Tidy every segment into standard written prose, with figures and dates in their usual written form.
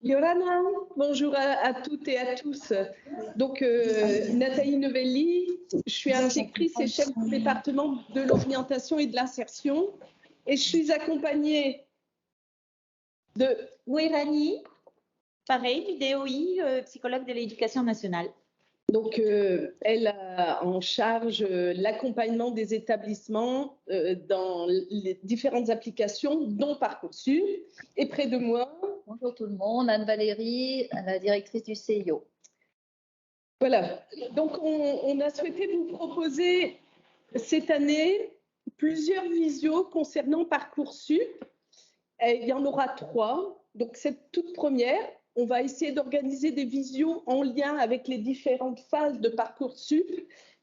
Yorana, bonjour à toutes et à tous. Donc, Nathalie Novelli, je suis inspectrice et chef du département de l'orientation et de l'insertion. Et je suis accompagnée de Mouirani, pareil, du DOI, psychologue de l'éducation nationale. Donc, elle a en charge l'accompagnement des établissements dans les différentes applications, dont Parcoursup. Et près de moi... Bonjour tout le monde, Anne-Valérie, la directrice du CIO. Voilà, donc on a souhaité vous proposer cette année plusieurs visios concernant Parcoursup. Et il y en aura 3. Donc cette toute première, on va essayer d'organiser des visios en lien avec les différentes phases de Parcoursup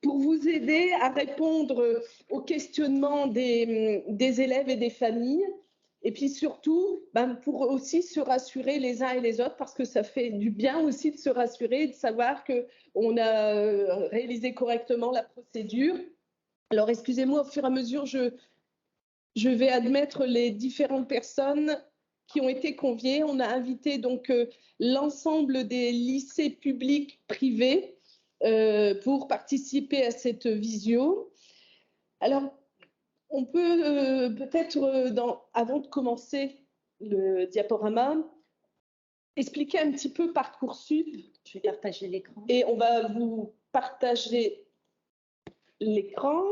pour vous aider à répondre aux questionnements des élèves et des familles. Et puis surtout, pour aussi se rassurer les uns et les autres, parce que ça fait du bien aussi de se rassurer, de savoir qu'on a réalisé correctement la procédure. Alors, excusez-moi, au fur et à mesure, je vais admettre les différentes personnes qui ont été conviées. On a invité donc l'ensemble des lycées publics privés pour participer à cette visio. Alors, on peut peut-être, avant de commencer le diaporama, expliquer un petit peu Parcoursup. Je vais partager l'écran. Et on va vous partager l'écran.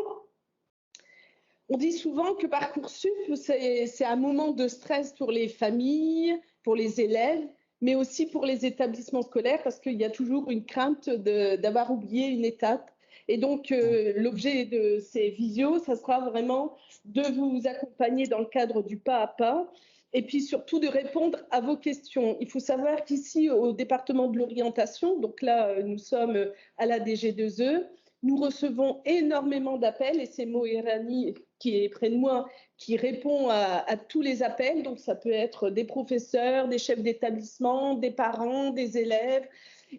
On dit souvent que Parcoursup, c'est un moment de stress pour les familles, pour les élèves, mais aussi pour les établissements scolaires, parce qu'il y a toujours une crainte d'avoir oublié une étape. Et donc, l'objet de ces visios, ça sera vraiment de vous accompagner dans le cadre du pas à pas, et puis surtout de répondre à vos questions. Il faut savoir qu'ici, au département de l'orientation, donc là, nous sommes à la DG2E, nous recevons énormément d'appels, et c'est Moirani qui est près de moi, qui répond à tous les appels. Donc, ça peut être des professeurs, des chefs d'établissement, des parents, des élèves.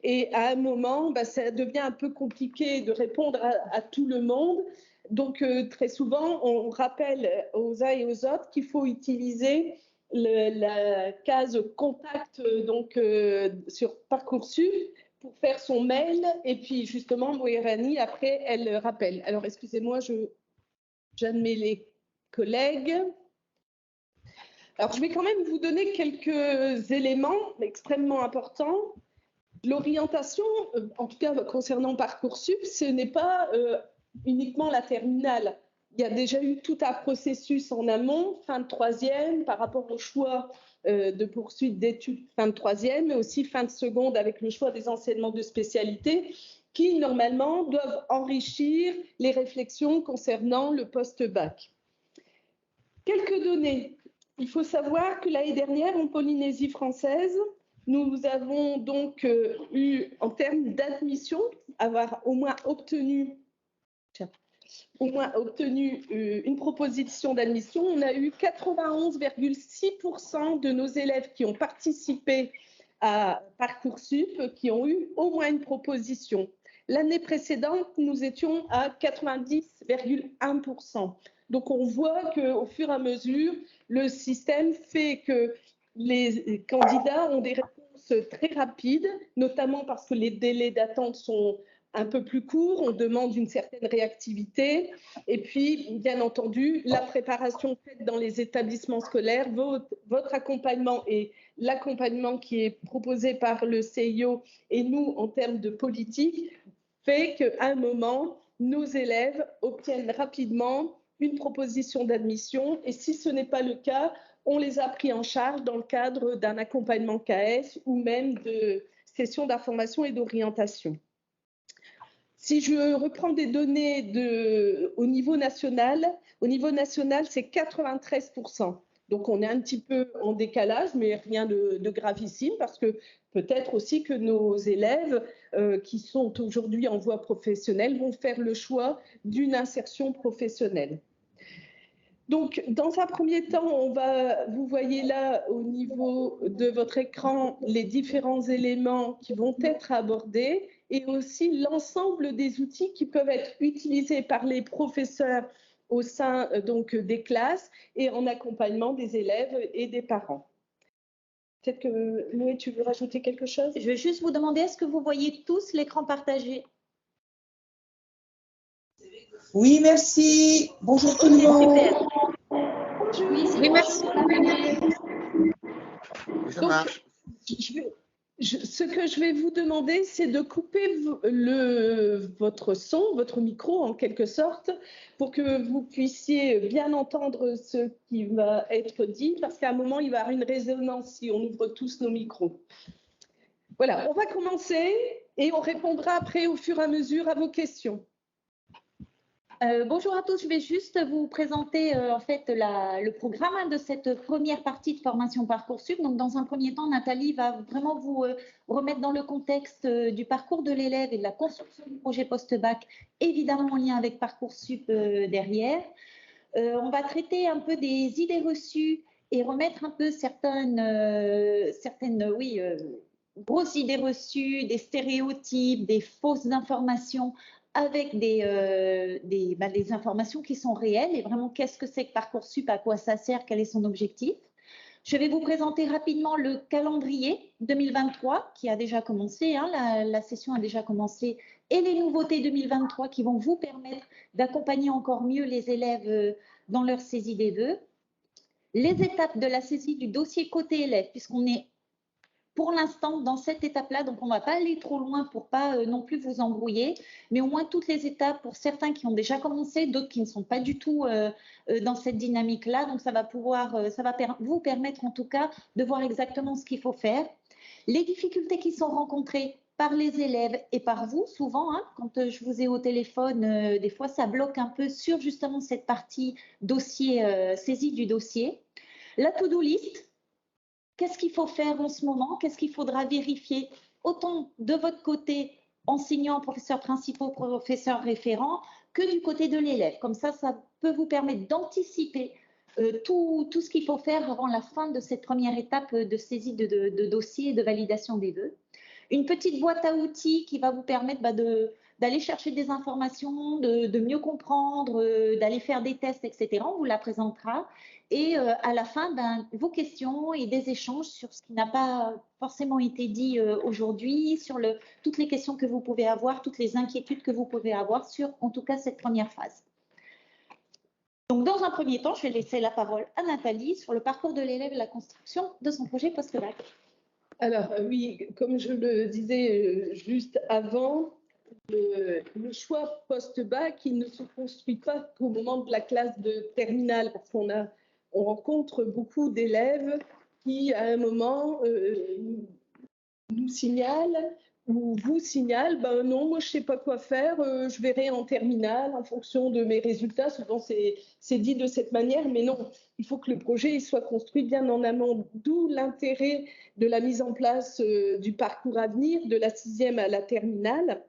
Et à un moment, ça devient un peu compliqué de répondre à tout le monde. Donc, très souvent, on rappelle aux uns et aux autres qu'il faut utiliser la case contact sur Parcoursup pour faire son mail. Et puis, justement, Moirani, après, elle rappelle. Alors, excusez-moi, j'admets les collègues. Alors, je vais quand même vous donner quelques éléments extrêmement importants. L'orientation, en tout cas concernant Parcoursup, ce n'est pas uniquement la terminale. Il y a déjà eu tout un processus en amont, fin de troisième, par rapport au choix de poursuite d'études fin de troisième, mais aussi fin de seconde avec le choix des enseignements de spécialité, qui normalement doivent enrichir les réflexions concernant le post-bac. Quelques données. Il faut savoir que l'année dernière, en Polynésie française, nous avons donc eu, en termes d'admission, avoir au moins obtenu une proposition d'admission. On a eu 91,6% de nos élèves qui ont participé à Parcoursup, qui ont eu au moins une proposition. L'année précédente, nous étions à 90,1%. Donc, on voit qu'au fur et à mesure, le système fait que les candidats ont des réponses très rapides, notamment parce que les délais d'attente sont un peu plus courts, on demande une certaine réactivité. Et puis, bien entendu, la préparation faite dans les établissements scolaires, votre accompagnement et l'accompagnement qui est proposé par le CIO et nous, en termes de politique, fait qu'à un moment, nos élèves obtiennent rapidement une proposition d'admission. Et si ce n'est pas le cas, on les a pris en charge dans le cadre d'un accompagnement KS ou même de sessions d'information et d'orientation. Si je reprends des données au niveau national, c'est 93%. Donc, on est un petit peu en décalage, mais rien de gravissime, parce que peut-être aussi que nos élèves qui sont aujourd'hui en voie professionnelle vont faire le choix d'une insertion professionnelle. Donc, dans un premier temps, vous voyez là au niveau de votre écran les différents éléments qui vont être abordés et aussi l'ensemble des outils qui peuvent être utilisés par les professeurs au sein donc des classes et en accompagnement des élèves et des parents. Peut-être que Noé, tu veux rajouter quelque chose? Je veux juste vous demander, est-ce que vous voyez tous l'écran partagé? Oui, merci. Bonjour tout le monde. Super. Oui, merci. Ça Donc, marche. ce que je vais vous demander, c'est de couper votre son, votre micro en quelque sorte, pour que vous puissiez bien entendre ce qui va être dit, parce qu'à un moment, il va y avoir une résonance si on ouvre tous nos micros. Voilà, on va commencer et on répondra après au fur et à mesure à vos questions. Bonjour à tous, je vais juste vous présenter en fait le programme de cette première partie de formation Parcoursup. Donc dans un premier temps, Nathalie va vraiment vous remettre dans le contexte du parcours de l'élève et de la construction du projet post-bac, évidemment en lien avec Parcoursup derrière. On va traiter un peu des idées reçues et remettre un peu certaines grosses idées reçues, des stéréotypes, des fausses informations avec des informations qui sont réelles et vraiment qu'est-ce que c'est que Parcoursup, à quoi ça sert, quel est son objectif. Je vais vous présenter rapidement le calendrier 2023 qui a déjà commencé, hein, la session a déjà commencé, et les nouveautés 2023 qui vont vous permettre d'accompagner encore mieux les élèves dans leur saisie des vœux. Les étapes de la saisie du dossier côté élève, puisqu'on est pour l'instant dans cette étape-là, donc on ne va pas aller trop loin pour pas non plus vous embrouiller, mais au moins toutes les étapes pour certains qui ont déjà commencé, d'autres qui ne sont pas du tout dans cette dynamique-là. Donc ça va vous permettre en tout cas de voir exactement ce qu'il faut faire. Les difficultés qui sont rencontrées par les élèves et par vous, souvent, hein, quand je vous ai au téléphone, des fois ça bloque un peu sur justement cette partie dossier, saisie du dossier. La to-do list. Qu'est-ce qu'il faut faire en ce moment? Qu'est-ce qu'il faudra vérifier autant de votre côté, enseignant, professeur principal, professeur référent, que du côté de l'élève. Comme ça peut vous permettre d'anticiper tout ce qu'il faut faire avant la fin de cette première étape de saisie de dossier et de validation des vœux. Une petite boîte à outils qui va vous permettre d'aller chercher des informations, de mieux comprendre, d'aller faire des tests, etc. On vous la présentera. Et à la fin, vos questions et des échanges sur ce qui n'a pas forcément été dit aujourd'hui, sur toutes les questions que vous pouvez avoir, toutes les inquiétudes que vous pouvez avoir sur, en tout cas, cette première phase. Donc, dans un premier temps, je vais laisser la parole à Nathalie sur le parcours de l'élève et la construction de son projet post-bac. Alors oui, comme je le disais juste avant, le choix post-bac, il ne se construit pas qu'au moment de la classe de terminale, parce qu'on rencontre beaucoup d'élèves qui, à un moment, nous signalent ou vous signalent, ben non, moi je ne sais pas quoi faire, je verrai en terminale en fonction de mes résultats. Souvent c'est dit de cette manière, mais non, il faut que le projet soit construit bien en amont, d'où l'intérêt de la mise en place du parcours à venir, de la 6e à la terminale.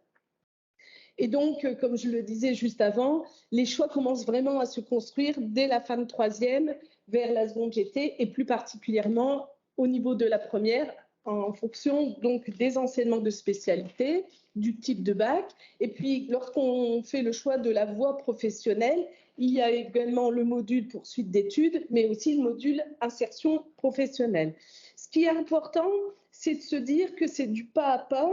Et donc, comme je le disais juste avant, les choix commencent vraiment à se construire dès la fin de 3e, vers la seconde GT, et plus particulièrement au niveau de la première, en fonction donc des enseignements de spécialité, du type de bac. Et puis, lorsqu'on fait le choix de la voie professionnelle, il y a également le module poursuite d'études, mais aussi le module insertion professionnelle. Ce qui est important, c'est de se dire que c'est du pas à pas,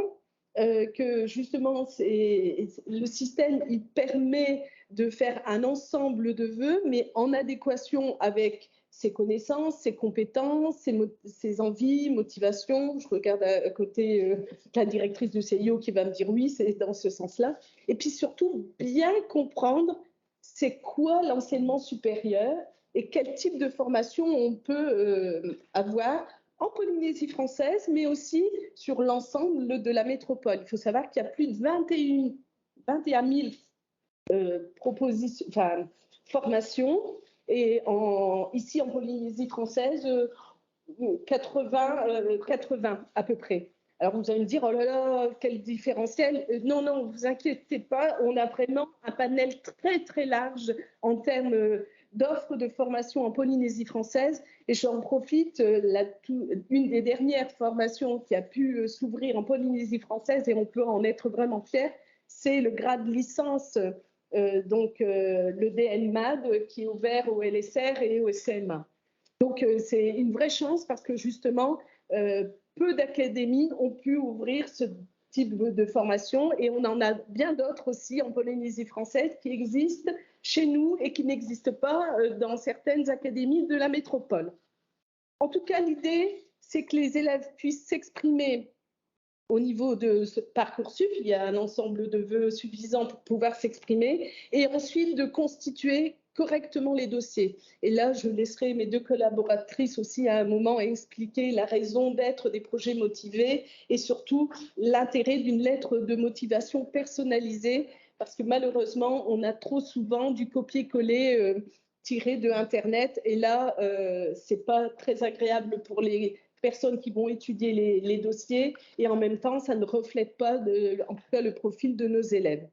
que justement le système il permet de faire un ensemble de vœux, mais en adéquation avec ses connaissances, ses compétences, ses envies, motivations. Je regarde à côté la directrice du CIO qui va me dire oui, c'est dans ce sens-là. Et puis surtout, bien comprendre c'est quoi l'enseignement supérieur et quel type de formation on peut avoir en Polynésie française, mais aussi sur l'ensemble de la métropole. Il faut savoir qu'il y a plus de 21 000 formations, et ici en Polynésie française, 80 à peu près. Alors vous allez me dire, oh là là, quel différentiel. Non, non, vous inquiétez pas, on a vraiment un panel très très large en termes d'offres de formation en Polynésie française. Et j'en profite, une des dernières formations qui a pu s'ouvrir en Polynésie française, et on peut en être vraiment fier, c'est le grade licence, le DNMAD, qui est ouvert au LSR et au CMA. Donc, c'est une vraie chance parce que justement, peu d'académies ont pu ouvrir ce type de formation et on en a bien d'autres aussi en Polynésie française qui existent chez nous et qui n'existent pas dans certaines académies de la métropole. En tout cas, l'idée, c'est que les élèves puissent s'exprimer au niveau de ce Parcoursup. Il y a un ensemble de vœux suffisants pour pouvoir s'exprimer et ensuite de constituer correctement les dossiers. Et là, je laisserai mes deux collaboratrices aussi à un moment expliquer la raison d'être des projets motivés et surtout l'intérêt d'une lettre de motivation personnalisée parce que malheureusement, on a trop souvent du copier-coller tiré de Internet et là, c'est pas très agréable pour les personnes qui vont étudier les dossiers et en même temps, ça ne reflète pas, en tout cas, le profil de nos élèves.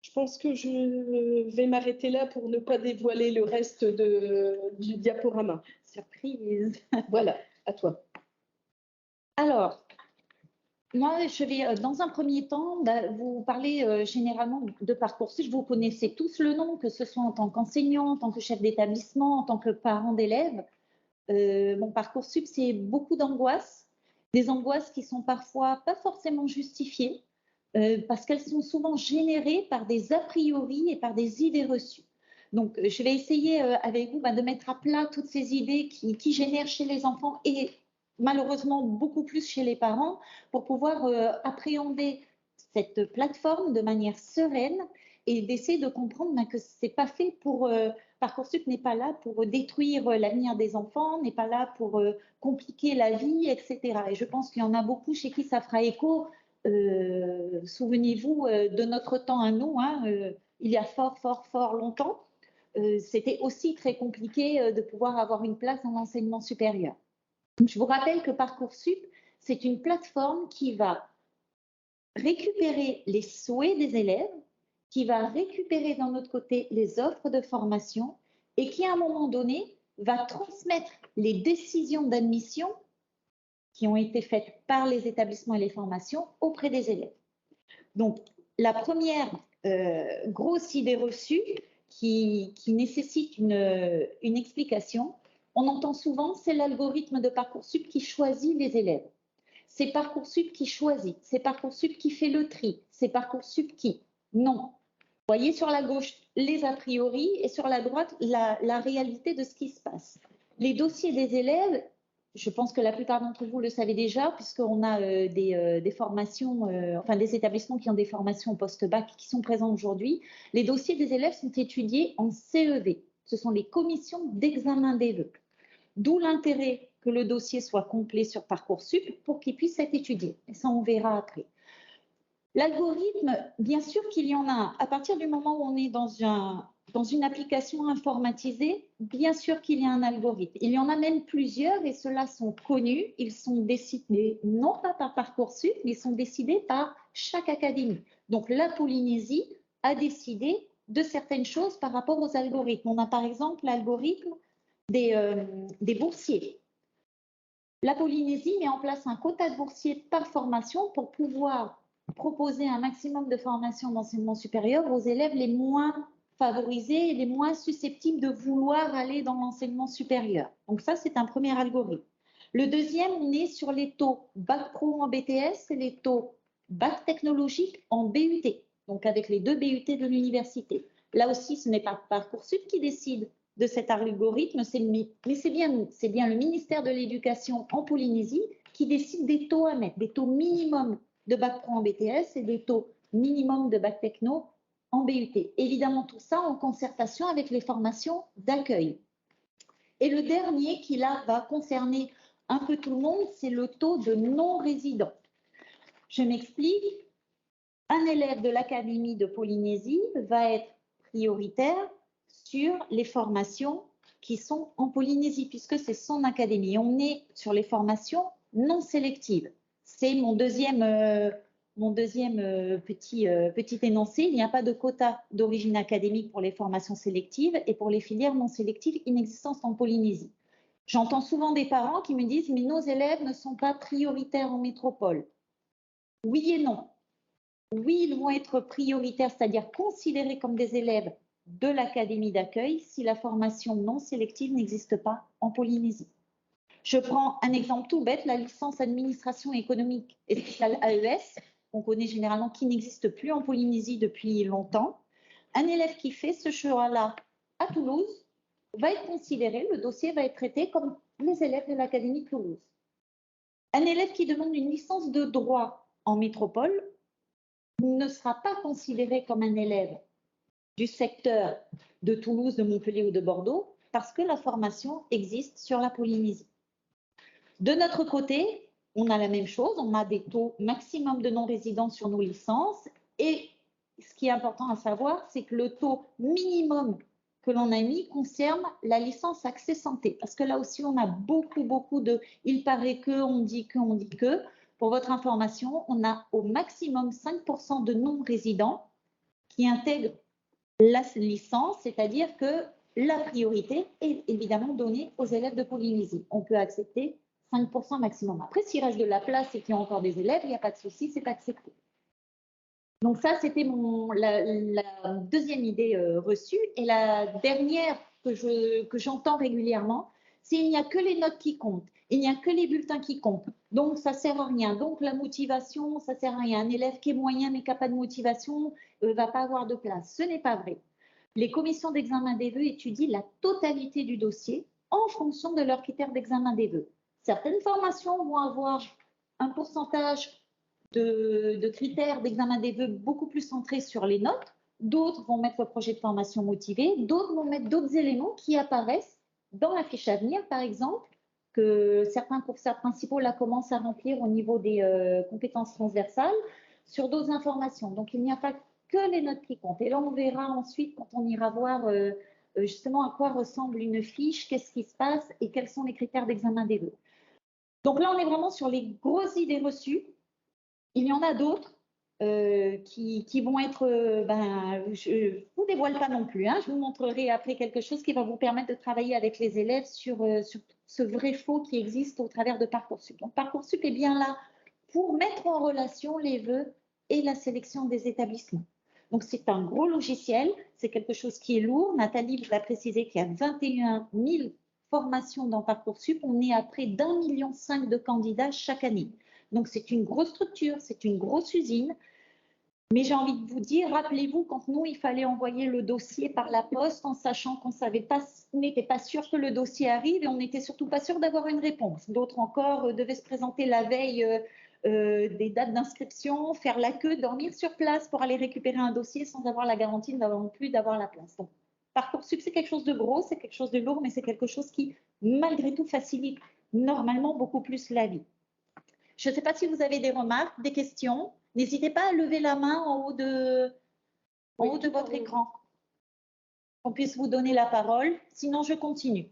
Je pense que je vais m'arrêter là pour ne pas dévoiler le reste du diaporama. Surprise. Voilà, à toi. Alors, moi, je vais dans un premier temps vous parler généralement de Parcoursup. Vous connaissez tous le nom, que ce soit en tant qu'enseignant, en tant que chef d'établissement, en tant que parent d'élèves. Mon Parcoursup, c'est beaucoup d'angoisses, des angoisses qui sont parfois pas forcément justifiées, parce qu'elles sont souvent générées par des a priori et par des idées reçues. Donc, je vais essayer avec vous de mettre à plat toutes ces idées qui génèrent chez les enfants et malheureusement beaucoup plus chez les parents pour pouvoir appréhender cette plateforme de manière sereine et d'essayer de comprendre que c'est pas fait pour… Parcoursup n'est pas là pour détruire l'avenir des enfants, n'est pas là pour compliquer la vie, etc. Et je pense qu'il y en a beaucoup chez qui ça fera écho. Souvenez-vous de notre temps à nous, il y a fort longtemps, c'était aussi très compliqué de pouvoir avoir une place dans l'enseignement supérieur. Je vous rappelle que Parcoursup, c'est une plateforme qui va récupérer les souhaits des élèves, qui va récupérer d'un autre côté les offres de formation et qui, à un moment donné, va transmettre les décisions d'admission qui ont été faites par les établissements et les formations auprès des élèves. Donc, la première grosse idée reçue qui nécessite une explication, on entend souvent, c'est l'algorithme de Parcoursup qui choisit les élèves. C'est Parcoursup qui choisit, c'est Parcoursup qui fait le tri, c'est Parcoursup qui… Non. Vous voyez sur la gauche les a priori et sur la droite la réalité de ce qui se passe. Les dossiers des élèves, je pense que la plupart d'entre vous le savez déjà, puisqu'on a des formations, enfin des établissements qui ont des formations post-bac qui sont présents aujourd'hui. Les dossiers des élèves sont étudiés en CEV. Ce sont les commissions d'examen des vœux. D'où l'intérêt que le dossier soit complet sur Parcoursup pour qu'il puisse être étudié. Et ça, on verra après. L'algorithme, bien sûr qu'il y en a un. À partir du moment où on est dans une application informatisée, bien sûr qu'il y a un algorithme. Il y en a même plusieurs et ceux-là sont connus. Ils sont décidés non pas par Parcoursup, mais ils sont décidés par chaque académie. Donc, la Polynésie a décidé de certaines choses par rapport aux algorithmes. On a par exemple l'algorithme des boursiers. La Polynésie met en place un quota de boursiers par formation pour pouvoir proposer un maximum de formations d'enseignement supérieur aux élèves les moins favorisés et les moins susceptibles de vouloir aller dans l'enseignement supérieur. Donc ça, c'est un premier algorithme. Le deuxième, on est sur les taux bac pro en BTS et les taux bac technologique en BUT, donc avec les deux BUT de l'université. Là aussi, ce n'est pas Parcoursup qui décide de cet algorithme, mais c'est bien le ministère de l'Éducation en Polynésie qui décide des taux à mettre, des taux minimum de bac pro en BTS et des taux minimum de bac techno en BUT. Évidemment, tout ça en concertation avec les formations d'accueil. Et le dernier qui là va concerner un peu tout le monde, c'est le taux de non-résident. Je m'explique. Un élève de l'Académie de Polynésie va être prioritaire sur les formations qui sont en Polynésie, puisque c'est son académie. On est sur les formations non sélectives. C'est mon deuxième petit énoncé. Il n'y a pas de quota d'origine académique pour les formations sélectives et pour les filières non sélectives inexistantes en Polynésie. J'entends souvent des parents qui me disent « mais nos élèves ne sont pas prioritaires en métropole ». Oui et non. Oui, ils vont être prioritaires, c'est-à-dire considérés comme des élèves de l'académie d'accueil si la formation non sélective n'existe pas en Polynésie. Je prends un exemple tout bête, la licence administration économique et sociale AES, qu'on connaît généralement, qui n'existe plus en Polynésie depuis longtemps. Un élève qui fait ce choix-là à Toulouse va être considéré, le dossier va être traité comme les élèves de l'Académie de Toulouse. Un élève qui demande une licence de droit en métropole ne sera pas considéré comme un élève du secteur de Toulouse, de Montpellier ou de Bordeaux, parce que la formation existe sur la Polynésie. De notre côté, on a la même chose, on a des taux maximum de non-résidents sur nos licences, et ce qui est important à savoir, c'est que le taux minimum que l'on a mis concerne la licence accès santé, parce que là aussi, on a beaucoup de « il paraît que »,« on dit que », on dit que ». Pour votre information, on a au maximum 5% de non-résidents qui intègrent la licence, c'est-à-dire que la priorité est évidemment donnée aux élèves de Polynésie. On peut accepter 5% maximum. Après, s'il reste de la place et qu'il y a encore des élèves, il n'y a pas de souci, c'est accepté. Donc ça, c'était la deuxième idée reçue. Et la dernière que j'entends régulièrement, c'est il n'y a que les notes qui comptent, il n'y a que les bulletins qui comptent. Donc ça ne sert à rien. Donc la motivation, ça ne sert à rien. Un élève qui est moyen mais qui n'a pas de motivation ne va pas avoir de place. Ce n'est pas vrai. Les commissions d'examen des vœux étudient la totalité du dossier en fonction de leurs critères d'examen des vœux. Certaines formations vont avoir un pourcentage de critères d'examen des vœux beaucoup plus centrés sur les notes. D'autres vont mettre le projet de formation motivé. D'autres vont mettre d'autres éléments qui apparaissent dans la fiche à venir, par exemple, que certains professeurs principaux la commencent à remplir au niveau des compétences transversales sur d'autres informations. Donc, il n'y a pas que les notes qui comptent. Et là, on verra ensuite, quand on ira voir justement à quoi ressemble une fiche, qu'est-ce qui se passe et quels sont les critères d'examen des vœux. Donc là, on est vraiment sur les grosses idées reçues. Il y en a d'autres qui vont être, je ne vous dévoile pas non plus, hein, je vous montrerai après quelque chose qui va vous permettre de travailler avec les élèves sur ce vrai faux qui existe au travers de Parcoursup. Donc Parcoursup est bien là pour mettre en relation les vœux et la sélection des établissements. Donc c'est un gros logiciel, c'est quelque chose qui est lourd. Nathalie vous a précisé qu'il y a 21 000 formations dans Parcoursup. On est à près d'1,5 million de candidats chaque année. Donc, c'est une grosse structure, c'est une grosse usine. Mais j'ai envie de vous dire, rappelez-vous, quand nous, il fallait envoyer le dossier par la poste en sachant qu'on n'était pas sûr que le dossier arrive et on n'était surtout pas sûr d'avoir une réponse. D'autres encore devaient se présenter la veille des dates d'inscription, faire la queue, dormir sur place pour aller récupérer un dossier sans avoir la garantie non plus d'avoir la place. Donc, Parcoursup, c'est quelque chose de gros, c'est quelque chose de lourd, mais c'est quelque chose qui, malgré tout, facilite normalement beaucoup plus la vie. Je ne sais pas si vous avez des remarques, des questions. N'hésitez pas à lever la main en haut de votre écran, qu'on puisse vous donner la parole. Sinon, je continue.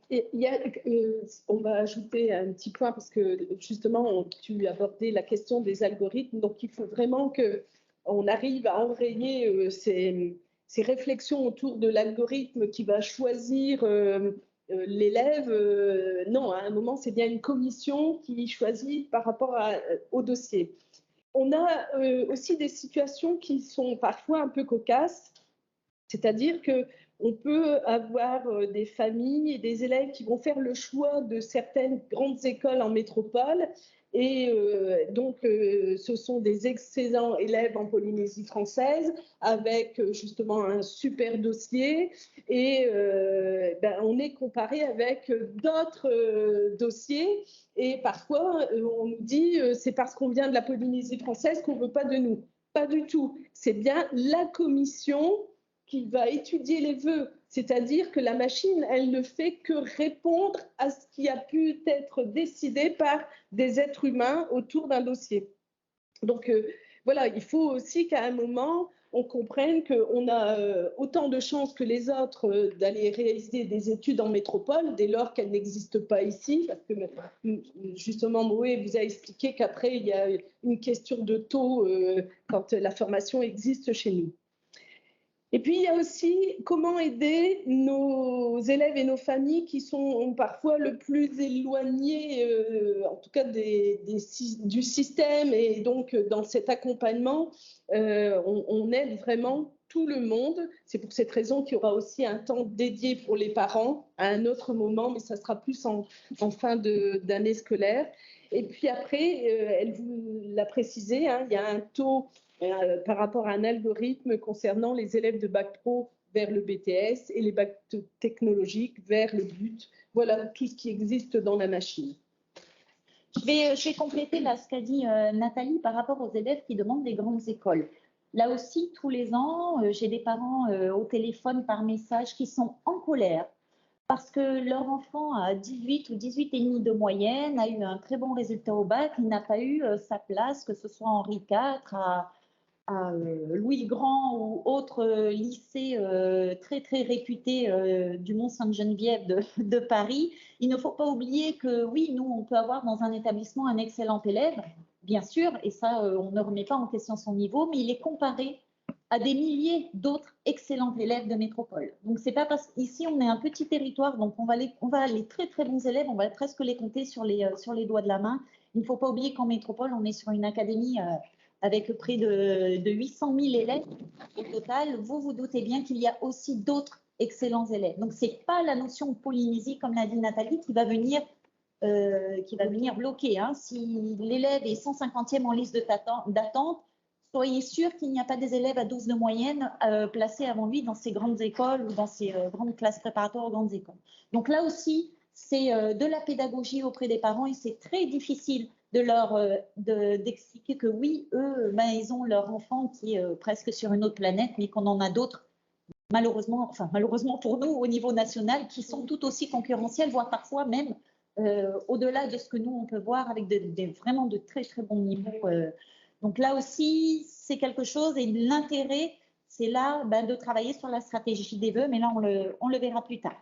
On va ajouter un petit point parce que justement, tu abordais la question des algorithmes. Donc, il faut vraiment qu'on arrive à enrayer ces réflexions autour de l'algorithme qui va choisir l'élève. Non, à un moment, c'est bien une commission qui choisit par rapport au dossier. On a aussi des situations qui sont parfois un peu cocasses, c'est-à-dire qu'on peut avoir des familles et des élèves qui vont faire le choix de certaines grandes écoles en métropole. Et donc, ce sont des excellents élèves en Polynésie française avec justement un super dossier. Et on est comparé avec d'autres dossiers. Et parfois, on nous dit c'est parce qu'on vient de la Polynésie française qu'on ne veut pas de nous. Pas du tout. C'est bien la commission qui va étudier les vœux. C'est-à-dire que la machine, elle ne fait que répondre à ce qui a pu être décidé par des êtres humains autour d'un dossier. Donc, voilà, il faut aussi qu'à un moment, on comprenne qu'on a autant de chances que les autres d'aller réaliser des études en métropole, dès lors qu'elles n'existent pas ici, parce que justement, Moé vous a expliqué qu'après, il y a une question de taux quand la formation existe chez nous. Et puis, il y a aussi comment aider nos élèves et nos familles qui sont parfois le plus éloignés, en tout cas du système. Et donc, dans cet accompagnement, on aide vraiment tout le monde. C'est pour cette raison qu'il y aura aussi un temps dédié pour les parents à un autre moment, mais ça sera plus en fin d'année scolaire. Et puis après, elle vous l'a précisé, hein, il y a un taux par rapport à un algorithme concernant les élèves de bac pro vers le BTS et les bacs technologiques vers le BUT. Voilà tout ce qui existe dans la machine. Je vais compléter là ce qu'a dit Nathalie par rapport aux élèves qui demandent des grandes écoles. Là aussi, tous les ans, j'ai des parents au téléphone par message qui sont en colère parce que leur enfant a 18 ou 18,5 de moyenne, a eu un très bon résultat au bac, il n'a pas eu sa place, que ce soit Henri IV, à Louis le Grand ou autre lycée très très réputé du Mont-Sainte-Geneviève de Paris. Il ne faut pas oublier que oui, nous, on peut avoir dans un étabiissement un excellent élève, bien sûr, et ça, on ne remet pas en question son niveau, mais il est comparé à des milliers d'autres excellents élèves de métropole. Donc, c'est pas parce qu'ici, on est un petit territoire, donc on va les très très bons élèves, on va presque les compter sur les doigts de la main. Il ne faut pas oublier qu'en métropole, on est sur une académie avec près de 800 000 élèves au total. Vous doutez bien qu'il y a aussi d'autres excellents élèves. Donc, ce n'est pas la notion de Polynésie, comme l'a dit Nathalie, qui va venir bloquer. Hein. Si l'élève est 150e en liste d'attente, soyez sûr qu'il n'y a pas des élèves à 12 de moyenne placés avant lui dans ces grandes écoles ou dans ces grandes classes préparatoires aux grandes écoles. Donc là aussi, c'est de la pédagogie auprès des parents et c'est très difficile d'expliquer que oui, eux, ils ont leur enfant qui est presque sur une autre planète, mais qu'on en a d'autres, malheureusement pour nous, au niveau national, qui sont tout aussi concurrentiels, voire parfois même au-delà de ce que nous, on peut voir avec vraiment de très, très bons niveaux. Donc là aussi, c'est quelque chose, et l'intérêt, c'est là de travailler sur la stratégie des vœux, mais là, on le verra plus tard.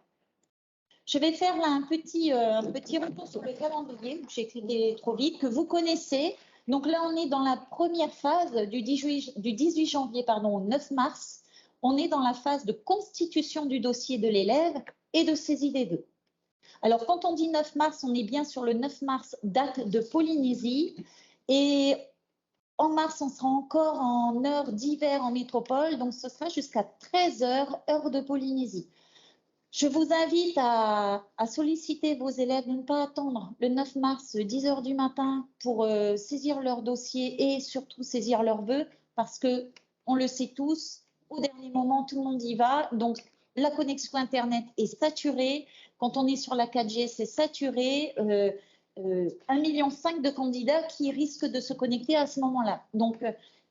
Je vais faire là un petit retour sur le calendrier, j'ai cliqué trop vite, que vous connaissez. Donc là, on est dans la première phase du 18 janvier au 9 mars. On est dans la phase de constitution du dossier de l'élève et de saisie des vœux. Alors, quand on dit 9 mars, on est bien sur le 9 mars, date de Polynésie. Et en mars, on sera encore en heure d'hiver en métropole. Donc, ce sera jusqu'à 13 h, heure de Polynésie. Je vous invite à solliciter vos élèves de ne pas attendre le 9 mars, 10 h du matin pour saisir leur dossier et surtout saisir leurs vœux parce que, on le sait tous, au dernier moment, tout le monde y va. Donc, la connexion Internet est saturée. Quand on est sur la 4G, c'est saturé. 1,5 million de candidats qui risquent de se connecter à ce moment-là. Donc,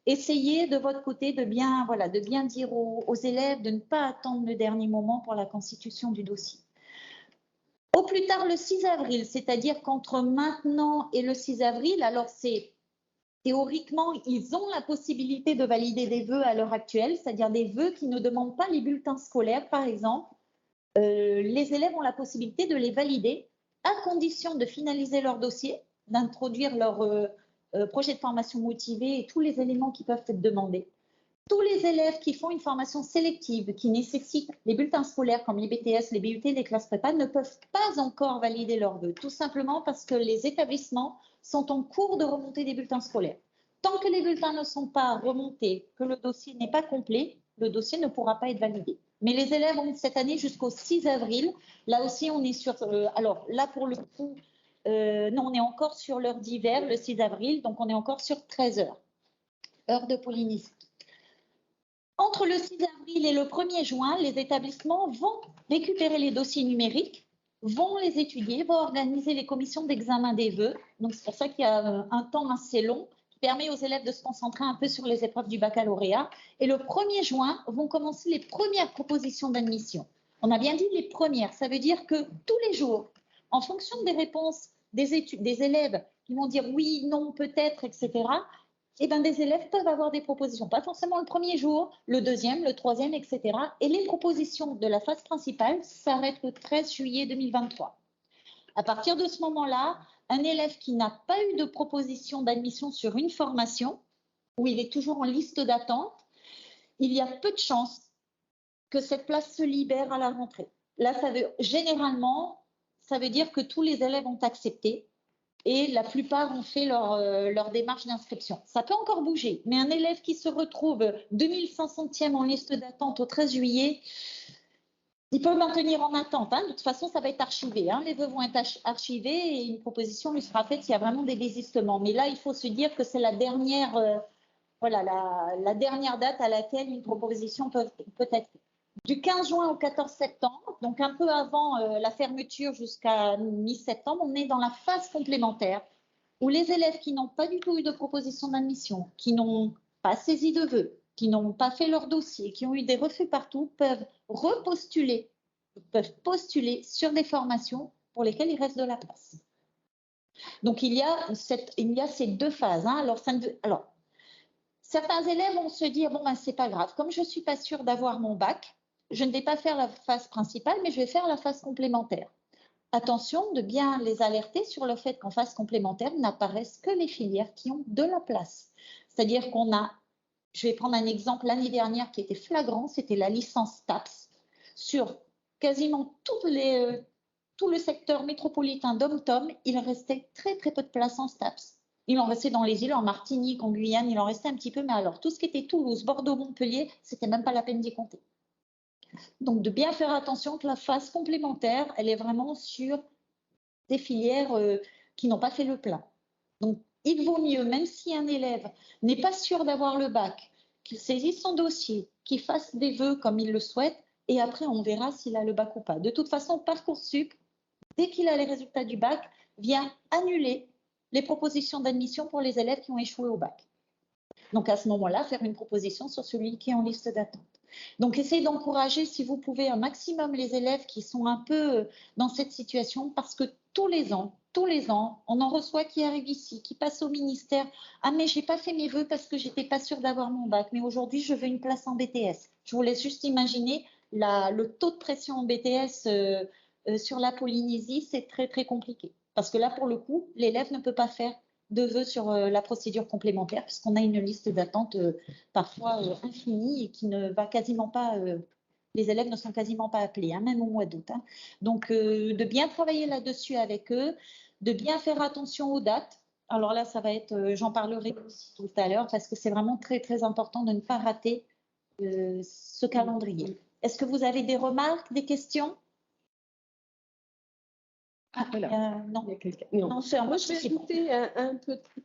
essayez de votre côté de bien dire aux élèves de ne pas attendre le dernier moment pour la constitution du dossier. Au plus tard le 6 avril, c'est-à-dire qu'entre maintenant et le 6 avril, alors c'est théoriquement, ils ont la possibilité de valider des vœux à l'heure actuelle, c'est-à-dire des vœux qui ne demandent pas les bulletins scolaires, par exemple. Les élèves ont la possibilité de les valider à condition de finaliser leur dossier, d'introduire leur projet de formation motivé et tous les éléments qui peuvent être demandés. Tous les élèves qui font une formation sélective qui nécessite les bulletins scolaires comme les BTS, les BUT, les classes prépa ne peuvent pas encore valider leurs vœux, tout simplement parce que les établissements sont en cours de remontée des bulletins scolaires. Tant que les bulletins ne sont pas remontés, que le dossier n'est pas complet, le dossier ne pourra pas être validé. Mais les élèves ont cette année jusqu'au 6 avril. Là aussi, on est sur… alors là, pour le coup, non, on est encore sur l'heure d'hiver, le 6 avril, donc on est encore sur 13 h, heure de Polynésie. Entre le 6 avril et le 1er juin, les établissements vont récupérer les dossiers numériques, vont les étudier, vont organiser les commissions d'examen des vœux. Donc, c'est pour ça qu'il y a un temps assez long qui permet aux élèves de se concentrer un peu sur les épreuves du baccalauréat. Et le 1er juin vont commencer les premières propositions d'admission. On a bien dit les premières, ça veut dire que tous les jours, en fonction des réponses des élèves qui vont dire oui, non, peut-être, etc., eh bien, des élèves peuvent avoir des propositions, pas forcément le premier jour, le deuxième, le troisième, etc. Et les propositions de la phase principale s'arrêtent le 13 juillet 2023. À partir de ce moment-là, un élève qui n'a pas eu de proposition d'admission sur une formation, où il est toujours en liste d'attente, il y a peu de chances que cette place se libère à la rentrée. Là, généralement, ça veut dire que tous les élèves ont accepté et la plupart ont fait leur démarche d'inscription. Ça peut encore bouger, mais un élève qui se retrouve 2500e en liste d'attente au 13 juillet, il peut maintenir en attente. Hein. De toute façon, ça va être archivé. Hein. Les vœux vont être archivés et une proposition lui sera faite s'il y a vraiment des désistements. Mais là, il faut se dire que c'est la dernière, la dernière date à laquelle une proposition peut être faite. Du 15 juin au 14 septembre, donc un peu avant la fermeture jusqu'à mi-septembre, on est dans la phase complémentaire où les élèves qui n'ont pas du tout eu de proposition d'admission, qui n'ont pas saisi de vœux, qui n'ont pas fait leur dossier, qui ont eu des refus partout, peuvent repostuler, peuvent postuler sur des formations pour lesquelles il reste de la place. Donc, il y a ces deux phases. Hein. Alors, certains élèves vont se dire, bon, ben, c'est pas grave, comme je ne suis pas sûre d'avoir mon bac, je ne vais pas faire la phase principale, mais je vais faire la phase complémentaire. Attention de bien les alerter sur le fait qu'en phase complémentaire n'apparaissent que les filières qui ont de la place. C'est-à-dire qu'on a, je vais prendre un exemple l'année dernière qui était flagrant, c'était la licence TAPS. Sur quasiment tout le secteur métropolitain d'Om-Tom, il restait très très peu de places en TAPS. Il en restait dans les îles, en Martinique, en Guyane, il en restait un petit peu, mais alors tout ce qui était Toulouse, Bordeaux, Montpellier, c'était même pas la peine d'y compter. Donc, de bien faire attention que la phase complémentaire, elle est vraiment sur des filières qui n'ont pas fait le plein. Donc, il vaut mieux, même si un élève n'est pas sûr d'avoir le bac, qu'il saisisse son dossier, qu'il fasse des vœux comme il le souhaite, et après, on verra s'il a le bac ou pas. De toute façon, Parcoursup, dès qu'il a les résultats du bac, vient annuler les propositions d'admission pour les élèves qui ont échoué au bac. Donc, à ce moment-là, faire une proposition sur celui qui est en liste d'attente. Donc, essayez d'encourager, si vous pouvez, un maximum les élèves qui sont un peu dans cette situation, parce que tous les ans, on en reçoit qui arrivent ici, qui passent au ministère. Ah, mais je n'ai pas fait mes vœux parce que je n'étais pas sûre d'avoir mon bac, mais aujourd'hui, je veux une place en BTS. Je vous laisse juste imaginer le taux de pression en BTS sur la Polynésie, c'est très, très compliqué. Parce que là, pour le coup, l'élève ne peut pas faire de vœux sur la procédure complémentaire, puisqu'on a une liste d'attente parfois infinie et qui ne va quasiment pas, les élèves ne sont quasiment pas appelés, hein, même au mois d'août. Hein. Donc, de bien travailler là-dessus avec eux, de bien faire attention aux dates. Alors là, ça va être, j'en parlerai aussi tout à l'heure, parce que c'est vraiment très, très important de ne pas rater ce calendrier. Est-ce que vous avez des remarques, des questions? Ah, voilà. Non. Il y a quelqu'un. Non, moi, je vais ajouter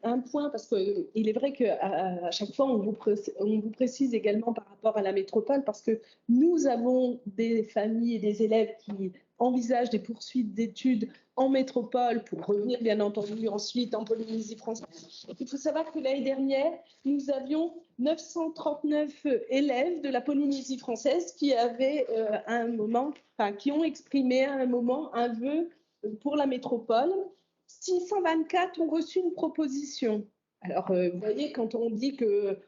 un point parce qu'il est vrai qu'à chaque fois, on vous précise également par rapport à la métropole parce que nous avons des familles et des élèves qui envisagent des poursuites d'études en métropole pour revenir, bien entendu, ensuite en Polynésie française. Il faut savoir que l'année dernière, nous avions 939 élèves de la Polynésie française qui avaient qui ont exprimé à un moment un vœu pour la métropole. 624 ont reçu une proposition. Alors, vous voyez, quand on dit que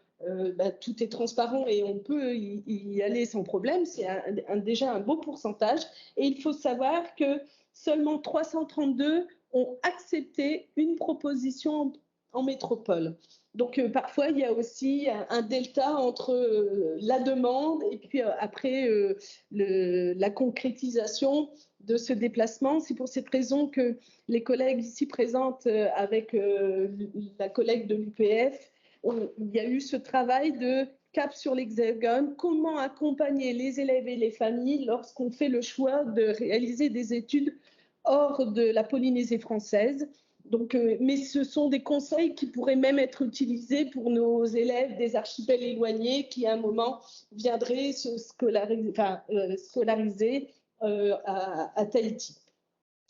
tout est transparent et on peut y aller sans problème, c'est déjà un beau pourcentage. Et il faut savoir que seulement 332 ont accepté une proposition en métropole. Donc, parfois, il y a aussi un delta entre la demande et puis après la concrétisation de ce déplacement. C'est pour cette raison que les collègues ici présentes avec la collègue de l'UPF, il y a eu ce travail de cap sur l'Hexagone, comment accompagner les élèves et les familles lorsqu'on fait le choix de réaliser des études hors de la Polynésie française. Donc, mais ce sont des conseils qui pourraient même être utilisés pour nos élèves des archipels éloignés qui, à un moment, viendraient se scolariser à Tahiti.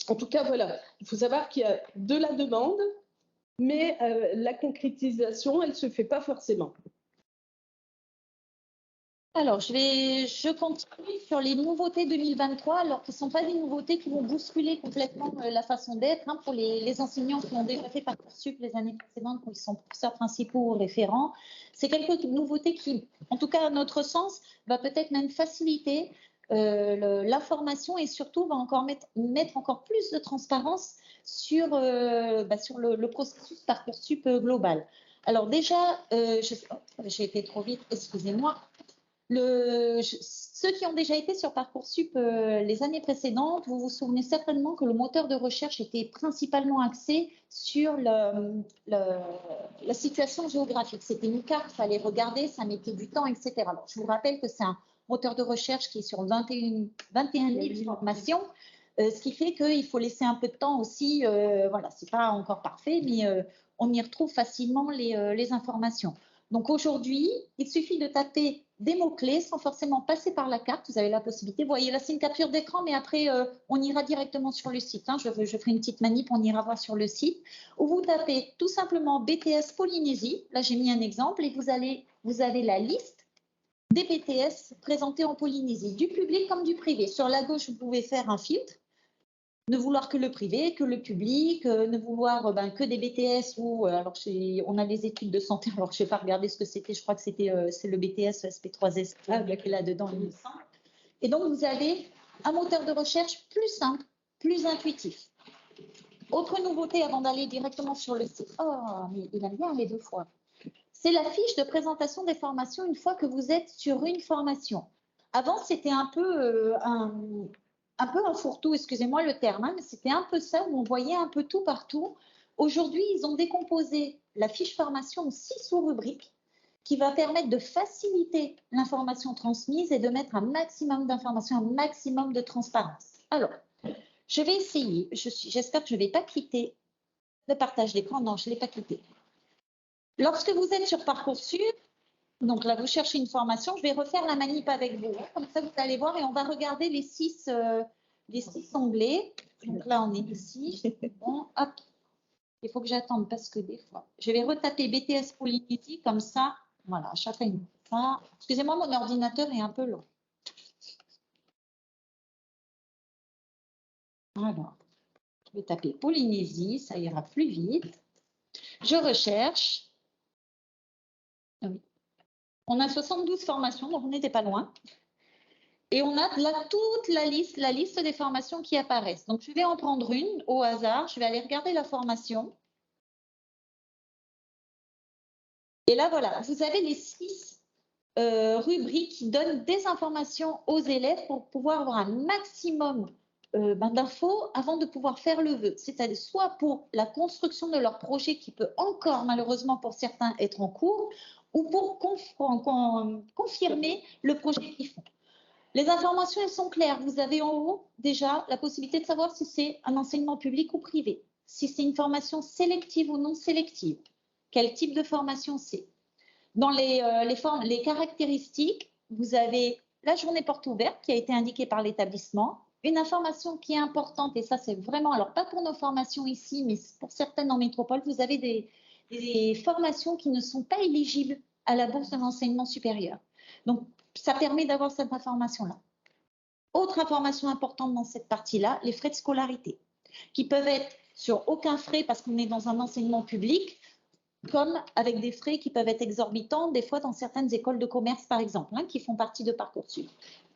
En tout cas, voilà, il faut savoir qu'il y a de la demande, mais la concrétisation, elle ne se fait pas forcément. Alors, je continue sur les nouveautés 2023, alors que ce ne sont pas des nouveautés qui vont bousculer complètement la façon d'être pour les enseignants qui ont déjà fait Parcoursup les années précédentes, quand ils sont professeurs principaux ou référents. C'est quelques nouveautés qui, en tout cas à notre sens, va peut-être même faciliter la formation et surtout va encore mettre encore plus de transparence sur le processus Parcoursup global. Alors déjà, j'ai été trop vite, excusez-moi. Ceux qui ont déjà été sur Parcoursup les années précédentes, vous vous souvenez certainement que le moteur de recherche était principalement axé sur la situation géographique. C'était une carte, il fallait regarder, ça mettait du temps, etc. Alors, je vous rappelle que c'est un moteur de recherche qui est sur 21 000 formations, ce qui fait qu'il faut laisser un peu de temps aussi. Voilà, c'est pas encore parfait, mais on y retrouve facilement les informations. Donc aujourd'hui, il suffit de taper des mots-clés sans forcément passer par la carte. Vous avez la possibilité. Vous voyez, là, c'est une capture d'écran, mais après, on ira directement sur le site. Hein. Je ferai une petite manip, on ira voir sur le site. Où vous tapez tout simplement BTS Polynésie. Là, j'ai mis un exemple et vous avez la liste des BTS présentés en Polynésie, du public comme du privé. Sur la gauche, vous pouvez faire un filtre. Ne vouloir que le privé, que le public, ne vouloir que des BTS ou alors on a les études de santé, alors je n'ai pas regardé ce que c'était, je crois que c'est le BTS SP3S qui est là-dedans, il me semble. Et donc vous avez un moteur de recherche plus simple, plus intuitif. Autre nouveauté avant d'aller directement sur le site. Oh, mais il aime bien les deux fois. C'est la fiche de présentation des formations une fois que vous êtes sur une formation. Avant, c'était un peu un fourre-tout, excusez-moi le terme, hein, mais c'était un peu ça où on voyait un peu tout partout. Aujourd'hui, ils ont décomposé la fiche formation en 6 sous-rubriques qui va permettre de faciliter l'information transmise et de mettre un maximum d'informations, un maximum de transparence. Alors, je vais essayer, j'espère que je ne vais pas quitter le partage d'écran. Non, je ne l'ai pas quitté. Lorsque vous êtes sur Parcoursup, donc là, vous cherchez une formation, je vais refaire la manip avec vous. Comme ça, vous allez voir et on va regarder les 6 onglets. Donc là, on est ici. Bon, hop. Il faut que j'attende parce que des fois, je vais retaper BTS Polynésie comme ça. Voilà, à chaque fois. Excusez-moi, mon ordinateur est un peu long. Alors, je vais taper Polynésie, ça ira plus vite. Je recherche. Oui. On a 72 formations, donc on n'était pas loin. Et on a là toute la liste des formations qui apparaissent. Donc, je vais en prendre une au hasard. Je vais aller regarder la formation. Et là, voilà, vous avez les 6 rubriques qui donnent des informations aux élèves pour pouvoir avoir un maximum d'infos avant de pouvoir faire le vœu. C'est-à-dire soit pour la construction de leur projet qui peut encore, malheureusement pour certains, être en cours, ou pour confirmer le projet qu'ils font. Les informations, elles sont claires. Vous avez en haut déjà la possibilité de savoir si c'est un enseignement public ou privé, si c'est une formation sélective ou non sélective, quel type de formation c'est. Dans les caractéristiques, vous avez la journée porte ouverte qui a été indiquée par l'établissement. Une information qui est importante, et ça c'est vraiment, alors pas pour nos formations ici, mais pour certaines en métropole, vous avez des formations qui ne sont pas éligibles à la bourse de l'enseignement supérieur. Donc, ça permet d'avoir cette information-là. Autre information importante dans cette partie-là, les frais de scolarité, qui peuvent être sur aucun frais parce qu'on est dans un enseignement public, comme avec des frais qui peuvent être exorbitants, des fois dans certaines écoles de commerce, par exemple, qui font partie de Parcoursup.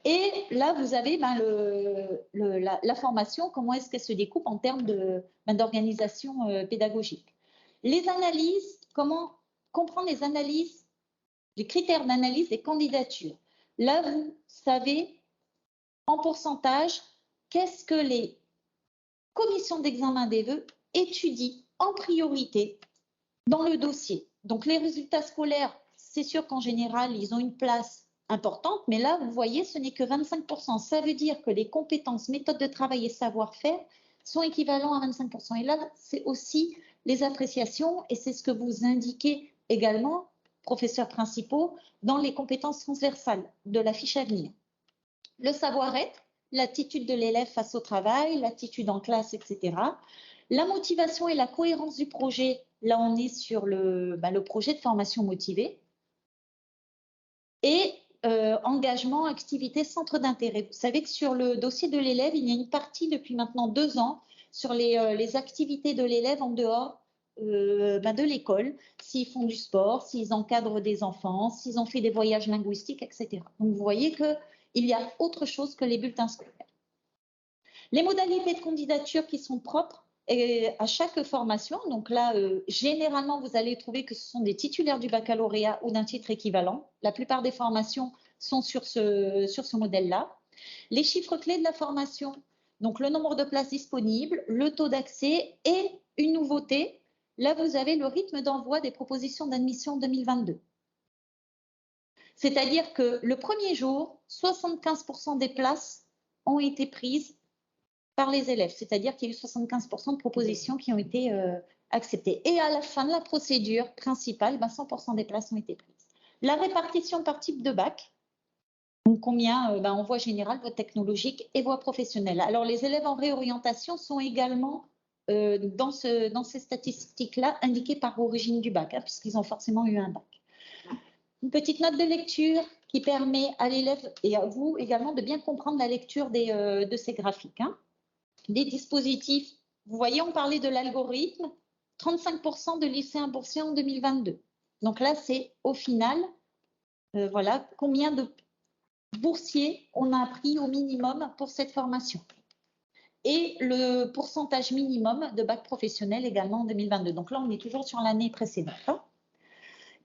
Et là, vous avez la formation, comment est-ce qu'elle se découpe en termes d'organisation pédagogique. Les analyses, comment comprendre les analyses, les critères d'analyse des candidatures. Là, vous savez en pourcentage qu'est-ce que les commissions d'examen des vœux étudient en priorité dans le dossier. Donc, les résultats scolaires, c'est sûr qu'en général, ils ont une place importante, mais là, vous voyez, ce n'est que 25%. Ça veut dire que les compétences, méthodes de travail et savoir-faire sont équivalents à 25%. Et là, c'est aussi les appréciations, et c'est ce que vous indiquez également, professeurs principaux, dans les compétences transversales de la fiche à venir. Le savoir-être, l'attitude de l'élève face au travail, l'attitude en classe, etc. La motivation et la cohérence du projet, là on est sur le projet de formation motivée. Et engagement, activité, centre d'intérêt. Vous savez que sur le dossier de l'élève, il y a une partie depuis maintenant 2 ans sur les activités de l'élève en dehors de l'école, s'ils font du sport, s'ils encadrent des enfants, s'ils ont fait des voyages linguistiques, etc. Donc vous voyez qu'il y a autre chose que les bulletins scolaires. Les modalités de candidature qui sont propres à chaque formation. Donc là, généralement, vous allez trouver que ce sont des titulaires du baccalauréat ou d'un titre équivalent. La plupart des formations sont sur ce modèle-là. Les chiffres clés de la formation, donc le nombre de places disponibles, le taux d'accès et une nouveauté. Là, vous avez le rythme d'envoi des propositions d'admission 2022. C'est-à-dire que le premier jour, 75% des places ont été prises par les élèves. C'est-à-dire qu'il y a eu 75% de propositions qui ont été acceptées. Et à la fin de la procédure principale, 100% des places ont été prises. La répartition par type de bac, donc combien en voie générale, voie technologique et voie professionnelle. Alors, les élèves en réorientation sont également dans ces statistiques-là indiqués par origine du bac, puisqu'ils ont forcément eu un bac. Une petite note de lecture qui permet à l'élève et à vous également de bien comprendre la lecture de ces graphiques. Des dispositifs, vous voyez, on parlait de l'algorithme, 35% de lycéens boursiers en 2022. Donc là, c'est au final, voilà, combien de boursiers on a pris au minimum pour cette formation. Et le pourcentage minimum de bac professionnel également en 2022. Donc là, on est toujours sur l'année précédente.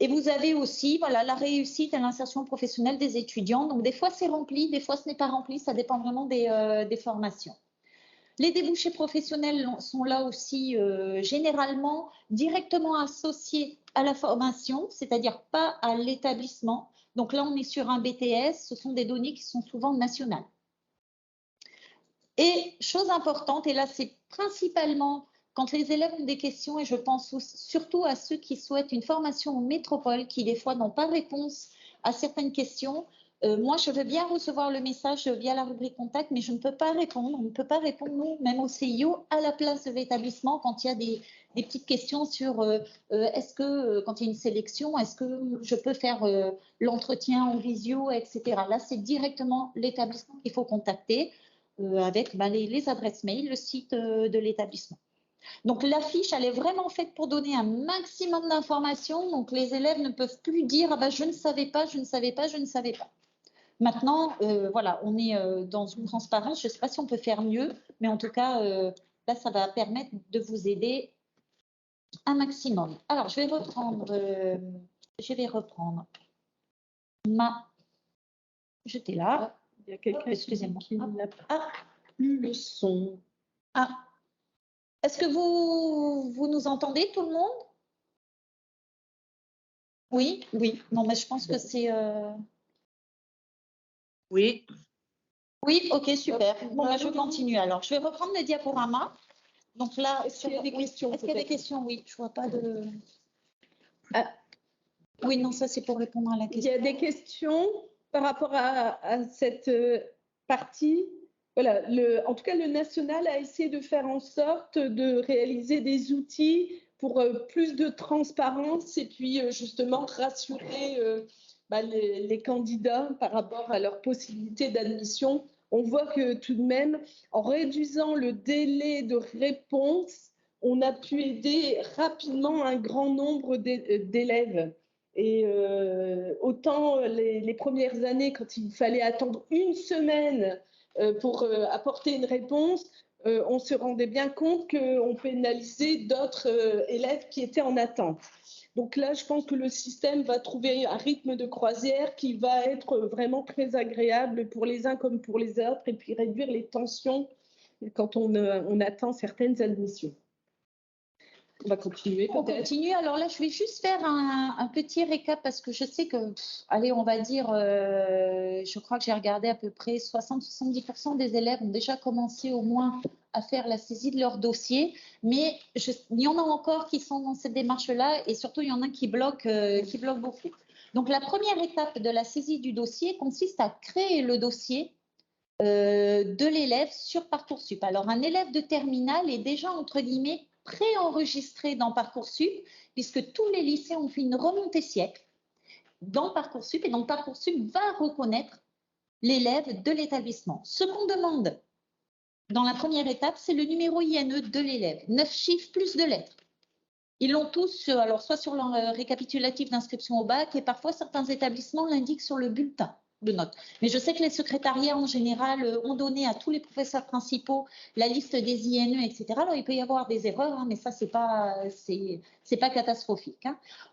Et vous avez aussi voilà, la réussite à l'insertion professionnelle des étudiants. Donc, des fois, c'est rempli, des fois, ce n'est pas rempli. Ça dépend vraiment des formations. Les débouchés professionnels sont là aussi généralement directement associés à la formation, c'est-à-dire pas à l'établissement. Donc là, on est sur un BTS. Ce sont des données qui sont souvent nationales. Et chose importante, et là, c'est principalement quand les élèves ont des questions, et je pense surtout à ceux qui souhaitent une formation en métropole, qui des fois n'ont pas réponse à certaines questions. Moi, je veux bien recevoir le message via la rubrique contact, mais je ne peux pas répondre. On ne peut pas répondre, nous, même au CIO, à la place de l'établissement quand il y a des petites questions sur est-ce que, quand il y a une sélection, est-ce que je peux faire l'entretien en visio, etc. Là, c'est directement l'établissement qu'il faut contacter avec les adresses mail, le site de l'établissement. Donc, la fiche, elle est vraiment faite pour donner un maximum d'informations. Donc, les élèves ne peuvent plus dire « je ne savais pas, je ne savais pas, je ne savais pas ». Maintenant, voilà, on est dans une transparence. Je ne sais pas si on peut faire mieux, mais en tout cas, là, ça va permettre de vous aider un maximum. Alors, je vais reprendre ma… J'étais là. Il y a quelqu'un excusez-moi. qui n'a plus le son. Ah. Est-ce que vous nous entendez, tout le monde? Oui, oui. Non, mais je pense que c'est… Oui. Oui, ok, super. Bon, je continue alors. Je vais reprendre les diaporamas. Donc là, est-ce qu'il y a des questions? Est-ce qu'il y a des questions? Oui, je ne vois pas de… Oui, non, ça c'est pour répondre à la question. Il y a des questions par rapport à cette partie. Voilà, en tout cas, le national a essayé de faire en sorte de réaliser des outils pour plus de transparence et puis justement rassurer les candidats par rapport à leurs possibilités d'admission. On voit que tout de même, en réduisant le délai de réponse, on a pu aider rapidement un grand nombre d'élèves. Et autant les premières années, quand il fallait attendre une semaine pour apporter une réponse, on se rendait bien compte qu'on pénalisait d'autres élèves qui étaient en attente. Donc là, je pense que le système va trouver un rythme de croisière qui va être vraiment très agréable pour les uns comme pour les autres et puis réduire les tensions quand on attend certaines admissions. On va continuer peut-être. On continue. Alors là, je vais juste faire un petit récap parce que je sais que, allez, on va dire, je crois que j'ai regardé à peu près 60-70% des élèves ont déjà commencé au moins à faire la saisie de leur dossier. Mais il y en a encore qui sont dans cette démarche-là et surtout, il y en a qui bloquent beaucoup. Donc, la première étape de la saisie du dossier consiste à créer le dossier de l'élève sur Parcoursup. Alors, un élève de terminale est déjà, entre guillemets, préenregistré dans Parcoursup, puisque tous les lycées ont fait une remontée siècle dans Parcoursup, et donc Parcoursup va reconnaître l'élève de l'établissement. Ce qu'on demande dans la première étape, c'est le numéro INE de l'élève, 9 chiffres plus 2 lettres. Ils l'ont tous, alors soit sur leur récapitulatif d'inscription au bac, et parfois certains établissements l'indiquent sur le bulletin de notes. Mais je sais que les secrétariats en général ont donné à tous les professeurs principaux la liste des INE, etc. Alors il peut y avoir des erreurs, mais ça c'est pas catastrophique.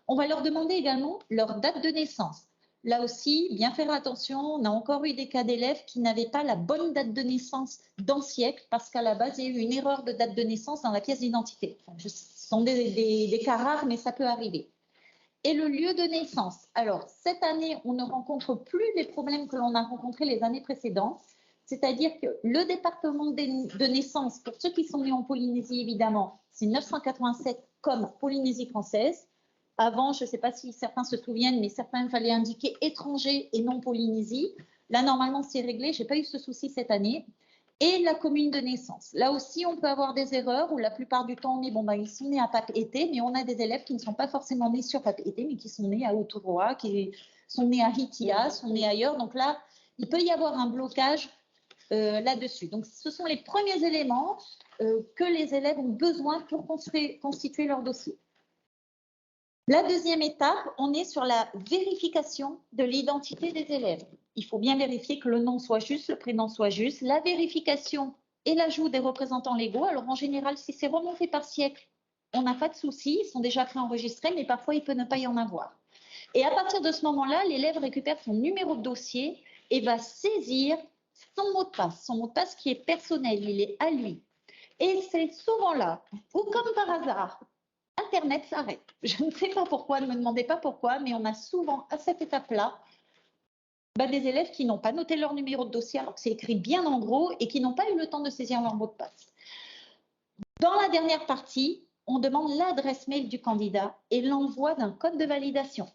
On va leur demander également leur date de naissance. Là aussi, bien faire attention, on a encore eu des cas d'élèves qui n'avaient pas la bonne date de naissance dans le siècle parce qu'à la base, il y a eu une erreur de date de naissance dans la pièce d'identité. Enfin, ce sont des cas rares, mais ça peut arriver. Et le lieu de naissance. Alors, cette année, on ne rencontre plus les problèmes que l'on a rencontrés les années précédentes. C'est-à-dire que le département de naissance, pour ceux qui sont nés en Polynésie, évidemment, c'est 987 comme Polynésie française. Avant, je ne sais pas si certains se souviennent, mais certains, il fallait indiquer étranger et non Polynésie. Là, normalement, c'est réglé. Je n'ai pas eu ce souci cette année. Et la commune de naissance. Là aussi, on peut avoir des erreurs où la plupart du temps, on est, ils sont nés à Papeete, mais on a des élèves qui ne sont pas forcément nés sur Papeete, mais qui sont nés à Otoroa, qui sont nés à Hitia, sont nés ailleurs. Donc là, il peut y avoir un blocage là-dessus. Donc, ce sont les premiers éléments que les élèves ont besoin pour constituer leur dossier. La deuxième étape, on est sur la vérification de l'identité des élèves. Il faut bien vérifier que le nom soit juste, le prénom soit juste. La vérification et l'ajout des représentants légaux. Alors, en général, si c'est remonté par siècle, on n'a pas de souci. Ils sont déjà préenregistrés, mais parfois, il peut ne pas y en avoir. Et à partir de ce moment-là, l'élève récupère son numéro de dossier et va saisir son mot de passe. Son mot de passe qui est personnel, il est à lui. Et c'est souvent là, ou comme par hasard, Internet s'arrête. Je ne sais pas pourquoi, ne me demandez pas pourquoi, mais on a souvent à cette étape-là des élèves qui n'ont pas noté leur numéro de dossier alors que c'est écrit bien en gros et qui n'ont pas eu le temps de saisir leur mot de passe. Dans la dernière partie, on demande l'adresse mail du candidat et l'envoi d'un code de validation.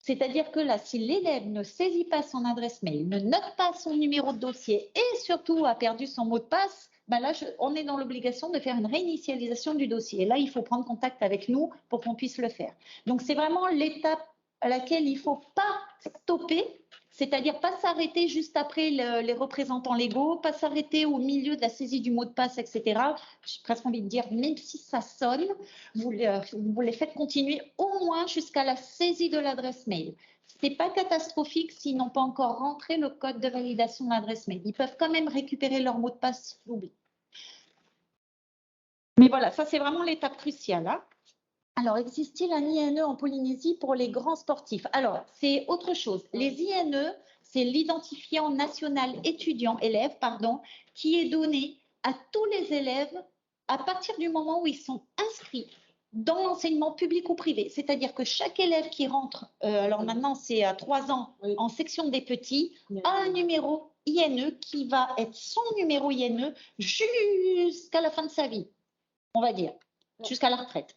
C'est-à-dire que là, si l'élève ne saisit pas son adresse mail, ne note pas son numéro de dossier et surtout a perdu son mot de passe, là, on est dans l'obligation de faire une réinitialisation du dossier. Et là, il faut prendre contact avec nous pour qu'on puisse le faire. Donc, c'est vraiment l'étape à laquelle il ne faut pas stopper, c'est-à-dire pas s'arrêter juste après les représentants légaux, pas s'arrêter au milieu de la saisie du mot de passe, etc. J'ai presque envie de dire, même si ça sonne, vous les faites continuer au moins jusqu'à la saisie de l'adresse mail. Ce n'est pas catastrophique s'ils n'ont pas encore rentré le code de validation de l'adresse mail. Ils peuvent quand même récupérer leur mot de passe s'ils Mais voilà, ça c'est vraiment l'étape cruciale. Hein. Alors, existe-t-il un INE en Polynésie pour les grands sportifs? Alors, c'est autre chose. Les INE, c'est l'identifiant national élève, qui est donné à tous les élèves à partir du moment où ils sont inscrits dans l'enseignement public ou privé. C'est-à-dire que chaque élève qui rentre, alors maintenant c'est à 3 ans, en section des petits, a un numéro INE qui va être son numéro INE jusqu'à la fin de sa vie, on va dire. Jusqu'à la retraite.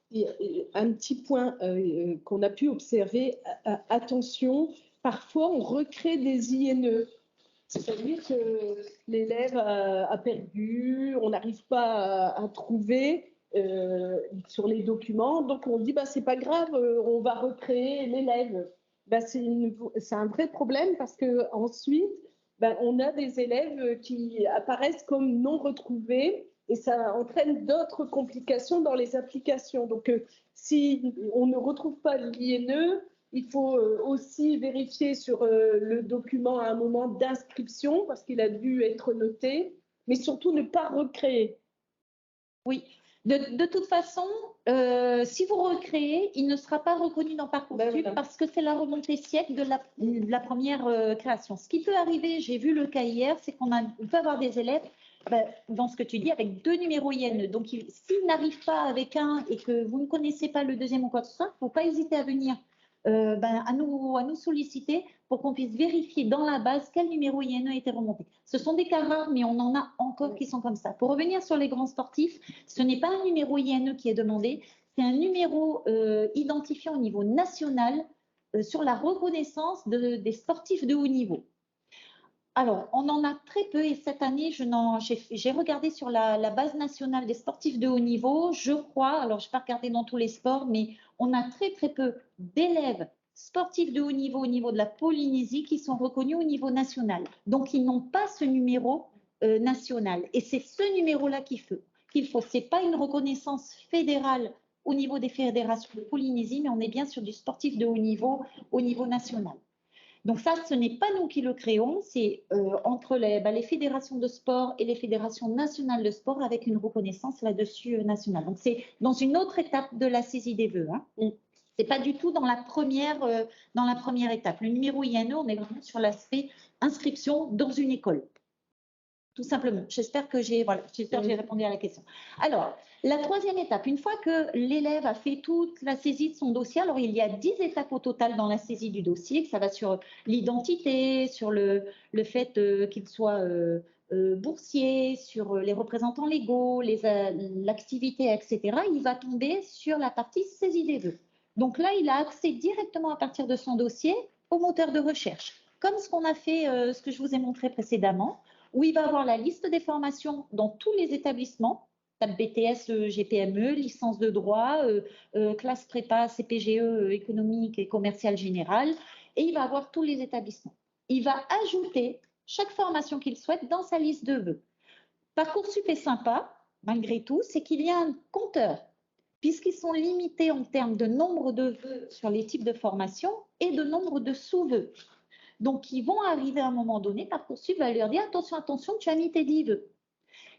Un petit point qu'on a pu observer, attention, parfois on recrée des INE. C'est-à-dire que l'élève a perdu, on n'arrive pas à trouver sur les documents, donc on dit c'est pas grave, on va recréer l'élève. C'est un vrai problème parce qu'ensuite, on a des élèves qui apparaissent comme non retrouvés. Et ça entraîne d'autres complications dans les applications. Donc, si on ne retrouve pas l'INE, il faut aussi vérifier sur le document à un moment d'inscription, parce qu'il a dû être noté, mais surtout ne pas recréer. Oui, de toute façon, si vous recréez, il ne sera pas reconnu dans Parcoursup parce que c'est la remontée siècle de la première création. Ce qui peut arriver, j'ai vu le cas hier, c'est qu'on peut avoir des élèves dans ce que tu dis, avec 2 numéros INE. Donc, s'ils n'arrivent pas avec un et que vous ne connaissez pas le deuxième ou quoi que ce soit, il ne faut pas hésiter à venir à nous solliciter pour qu'on puisse vérifier dans la base quel numéro INE a été remonté. Ce sont des cas rares, mais on en a encore qui sont comme ça. Pour revenir sur les grands sportifs, ce n'est pas un numéro INE qui est demandé, c'est un numéro identifiant au niveau national sur la reconnaissance des sportifs de haut niveau. Alors, on en a très peu et cette année, j'ai regardé sur la base nationale des sportifs de haut niveau, je crois, alors je n'ai pas regardé dans tous les sports, mais on a très très peu d'élèves sportifs de haut niveau au niveau de la Polynésie qui sont reconnus au niveau national. Donc, ils n'ont pas ce numéro national et c'est ce numéro-là qu'il faut. Ce n'est pas une reconnaissance fédérale au niveau des fédérations de Polynésie, mais on est bien sur du sportif de haut niveau au niveau national. Donc ça, ce n'est pas nous qui le créons, c'est entre les fédérations de sport et les fédérations nationales de sport avec une reconnaissance là-dessus nationale. Donc c'est dans une autre étape de la saisie des vœux. Hein. C'est pas du tout dans la première étape. Le numéro INE, on est vraiment sur l'aspect inscription dans une école. Tout simplement. J'espère que j'ai répondu à la question. Alors, la troisième étape, une fois que l'élève a fait toute la saisie de son dossier, alors il y a 10 étapes au total dans la saisie du dossier, que ça va sur l'identité, sur le fait qu'il soit boursier, sur les représentants légaux, l'activité, etc. Il va tomber sur la partie saisie des vœux. Donc là, il a accès directement à partir de son dossier au moteur de recherche, comme ce qu'on a fait, ce que je vous ai montré précédemment, où il va avoir la liste des formations dans tous les établissements, BTS, GPME, licence de droit, classe prépa, CPGE, économique et commercial général, et il va avoir tous les établissements. Il va ajouter chaque formation qu'il souhaite dans sa liste de vœux. Parcoursup est sympa, malgré tout, c'est qu'il y a un compteur, puisqu'ils sont limités en termes de nombre de vœux sur les types de formations et de nombre de sous-vœux. Donc, ils vont arriver à un moment donné, Parcoursup va leur dire attention, attention, tu as mis tes 10 vœux.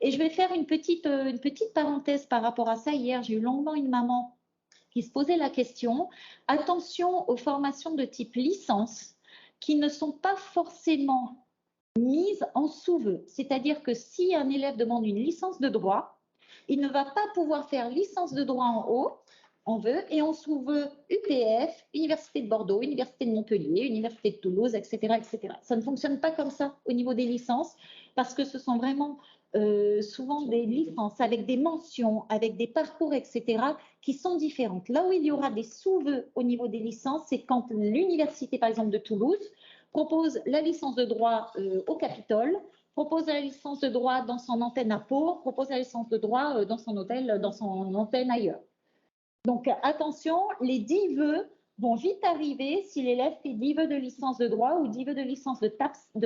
Et je vais faire une petite parenthèse par rapport à ça. Hier, j'ai eu longuement une maman qui se posait la question. Attention aux formations de type licence qui ne sont pas forcément mises en sous-vœux. C'est-à-dire que si un élève demande une licence de droit, il ne va pas pouvoir faire licence de droit en haut, en vœux, et en sous-vœux UPF, Université de Bordeaux, Université de Montpellier, Université de Toulouse, etc., etc. Ça ne fonctionne pas comme ça au niveau des licences, parce que ce sont vraiment souvent des licences avec des mentions, avec des parcours, etc., qui sont différentes. Là où il y aura des sous-vœux au niveau des licences, c'est quand l'Université, par exemple, de Toulouse, propose la licence de droit au Capitole, propose la licence de droit dans son antenne à Pau, propose la licence de droit dans son antenne ailleurs. Donc, attention, les 10 vœux vont vite arriver si l'élève fait 10 vœux de licence de droit ou 10 vœux de licence de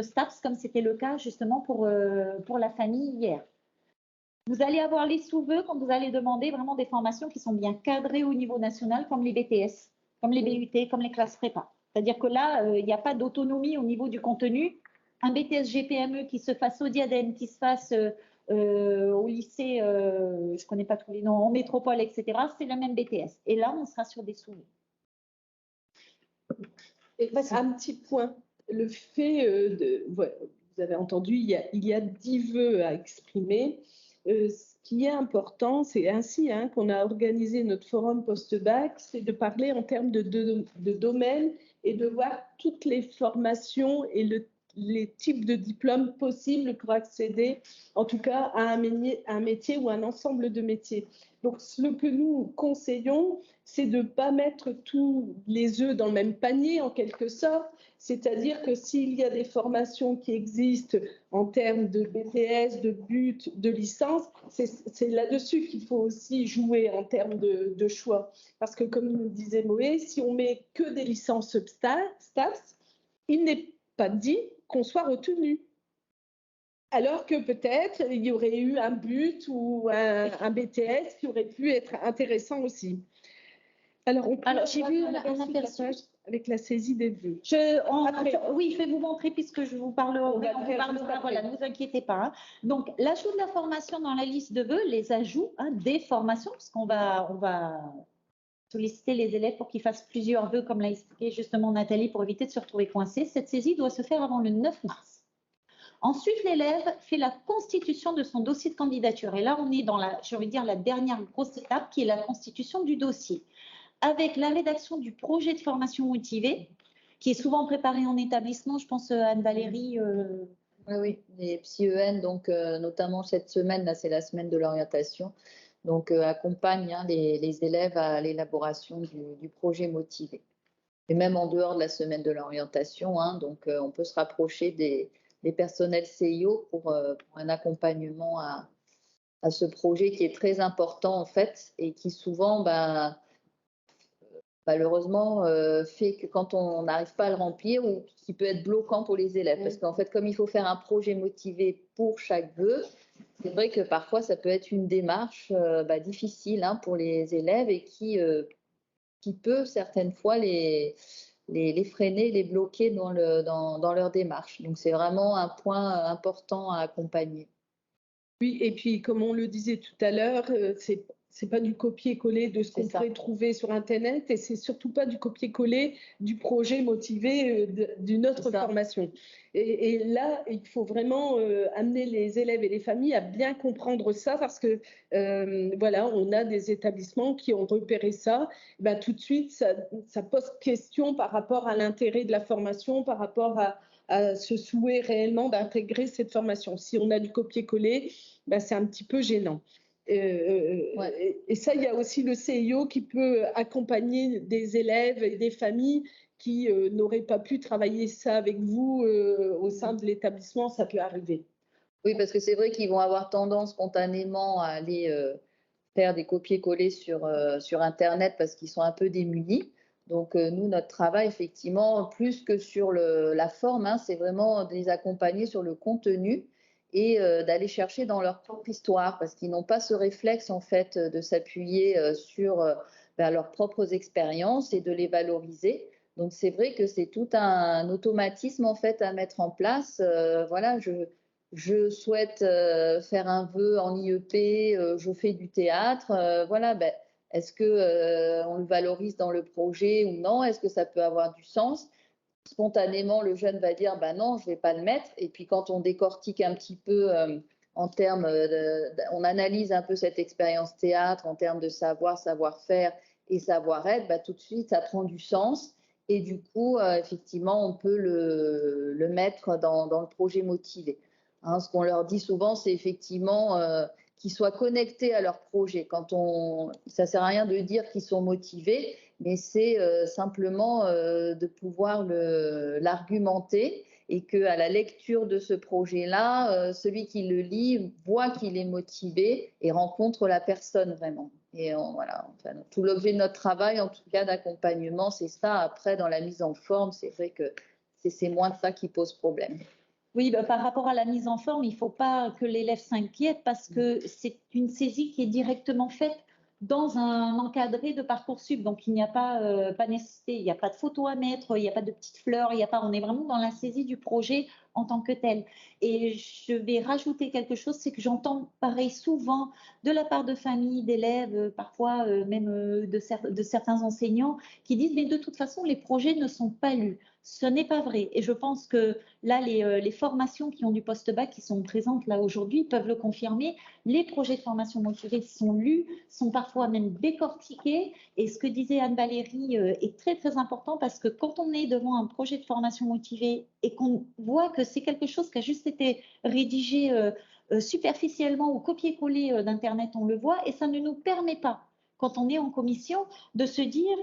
STAPS, comme c'était le cas justement pour la famille hier. Vous allez avoir les sous-vœux quand vous allez demander vraiment des formations qui sont bien cadrées au niveau national, comme les BTS, comme les BUT, comme les classes prépa. C'est-à-dire que là, il n'y a pas d'autonomie au niveau du contenu. Un BTS GPME qui se fasse au Diadème, qui se fasse au lycée, je ne connais pas tous les noms, en métropole, etc., c'est la même BTS. Et là, on sera sur des sous-vœux. Un petit point, le fait vous avez entendu, il y a 10 vœux à exprimer. Ce qui est important, c'est ainsi qu'on a organisé notre forum post-bac, c'est de parler en termes de domaine et de voir toutes les formations et les types de diplômes possibles pour accéder, en tout cas, à un métier ou un ensemble de métiers. Donc, ce que nous conseillons, c'est de ne pas mettre tous les œufs dans le même panier, en quelque sorte. C'est-à-dire que s'il y a des formations qui existent en termes de BTS, de but, de licence, c'est là-dessus qu'il faut aussi jouer en termes de choix. Parce que, comme nous disait Moé, si on met que des licences STAPS, il n'est pas dit qu'on soit retenu. Alors que peut-être il y aurait eu un but ou un BTS qui aurait pu être intéressant aussi. Alors j'ai vu un aperçu avec la saisie des vœux. Oui, je vais vous montrer puisque je vous parlerai. Voilà, ne vous inquiétez pas. Donc, l'ajout de la formation dans la liste de vœux, les ajouts des formations, parce qu'on va solliciter les élèves pour qu'ils fassent plusieurs vœux, comme l'a expliqué justement Nathalie, pour éviter de se retrouver coincés. Cette saisie doit se faire avant le 9 mars. Ensuite, l'élève fait la constitution de son dossier de candidature. Et là, on est dans la dernière grosse étape qui est la constitution du dossier, avec la rédaction du projet de formation motivée, qui est souvent préparé en établissement. Je pense à Anne-Valérie. Oui, les psy-EN, donc notamment cette semaine, là, c'est la semaine de l'orientation, donc accompagne les élèves à l'élaboration du projet motivé. Et même en dehors de la semaine de l'orientation, donc on peut se rapprocher des personnels CIO pour un accompagnement à ce projet qui est très important en fait et qui souvent, malheureusement, fait que quand on n'arrive pas à le remplir ou qui peut être bloquant pour les élèves. Parce qu'en fait, comme il faut faire un projet motivé pour chaque vœu, c'est vrai que parfois ça peut être une démarche difficile pour les élèves et qui peut certaines fois les freiner, les bloquer dans leur démarche. Donc, c'est vraiment un point important à accompagner. Oui, et puis comme on le disait tout à l'heure, C'est pas du copier-coller de ce qu'on pourrait trouver sur Internet et c'est surtout pas du copier-coller du projet motivé d'une autre formation. Et là, il faut vraiment amener les élèves et les familles à bien comprendre ça parce que voilà, on a des établissements qui ont repéré ça. Ben, tout de suite, ça pose question par rapport à l'intérêt de la formation, par rapport à ce souhait réellement d'intégrer cette formation. Si on a du copier-coller, ben, c'est un petit peu gênant. Et ça, il y a aussi le CIO qui peut accompagner des élèves et des familles qui n'auraient pas pu travailler ça avec vous au sein de l'établissement, ça peut arriver. Oui, parce que c'est vrai qu'ils vont avoir tendance spontanément à aller faire des copier-coller sur Internet parce qu'ils sont un peu démunis. Donc, nous, notre travail, effectivement, plus que sur la forme, hein, c'est vraiment de les accompagner sur le contenu et d'aller chercher dans leur propre histoire parce qu'ils n'ont pas ce réflexe, en fait, de s'appuyer sur leurs propres expériences et de les valoriser. Donc, c'est vrai que c'est tout un automatisme, en fait, à mettre en place. Voilà, je souhaite faire un vœu en IEP, je fais du théâtre, voilà, ben, est-ce que on le valorise dans le projet ou non? Est-ce que ça peut avoir du sens? Spontanément, le jeune va dire, ben non, je ne vais pas le mettre. Et puis quand on décortique un petit peu en termes, on analyse un peu cette expérience théâtre en termes de savoir, savoir-faire et savoir-être, ben, tout de suite, ça prend du sens. Et du coup, effectivement, on peut le mettre dans le projet motivé. Hein, ce qu'on leur dit souvent, c'est effectivement qu'ils soient connectés à leur projet. Ça ne sert à rien de dire qu'ils sont motivés, mais c'est simplement de pouvoir l'argumenter et qu'à la lecture de ce projet-là, celui qui le lit voit qu'il est motivé et rencontre la personne vraiment. Et voilà, enfin, tout l'objet de notre travail, en tout cas d'accompagnement, c'est ça. Après, dans la mise en forme, c'est vrai que c'est moins ça qui pose problème. Oui, bah, par rapport à la mise en forme, il ne faut pas que l'élève s'inquiète parce que c'est une saisie qui est directement faite dans un encadré de Parcoursup. Donc, il n'y a pas nécessité, il n'y a pas de photo à mettre, il n'y a pas de petites fleurs, on est vraiment dans la saisie du projet en tant que tel. Et je vais rajouter quelque chose, c'est que j'entends pareil souvent de la part de familles, d'élèves, parfois même de certains enseignants qui disent « mais de toute façon, les projets ne sont pas lus ». Ce n'est pas vrai. Et je pense que là, les formations qui ont du post-bac, qui sont présentes là aujourd'hui, peuvent le confirmer. Les projets de formation motivée sont lus, sont parfois même décortiqués. Et ce que disait Anne-Valérie est très, très important parce que quand on est devant un projet de formation motivée et qu'on voit que c'est quelque chose qui a juste été rédigé superficiellement ou copié-collé d'Internet, on le voit, et ça ne nous permet pas, quand on est en commission, de se dire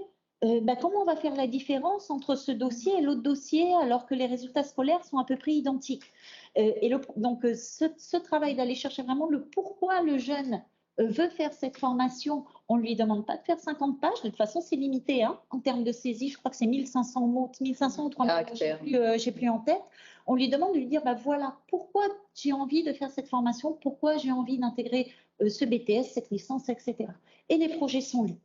comment on va faire la différence entre ce dossier et l'autre dossier alors que les résultats scolaires sont à peu près identiques. Donc, ce travail d'aller chercher vraiment le pourquoi le jeune veut faire cette formation, on ne lui demande pas de faire 50 pages, de toute façon c'est limité hein, en termes de saisie, je crois que c'est 1500 mots, 1500 ou 3000 mots, j'ai plus en tête. On lui demande de lui dire, voilà, pourquoi j'ai envie de faire cette formation, pourquoi j'ai envie d'intégrer ce BTS, cette licence, etc. Et les projets sont lus.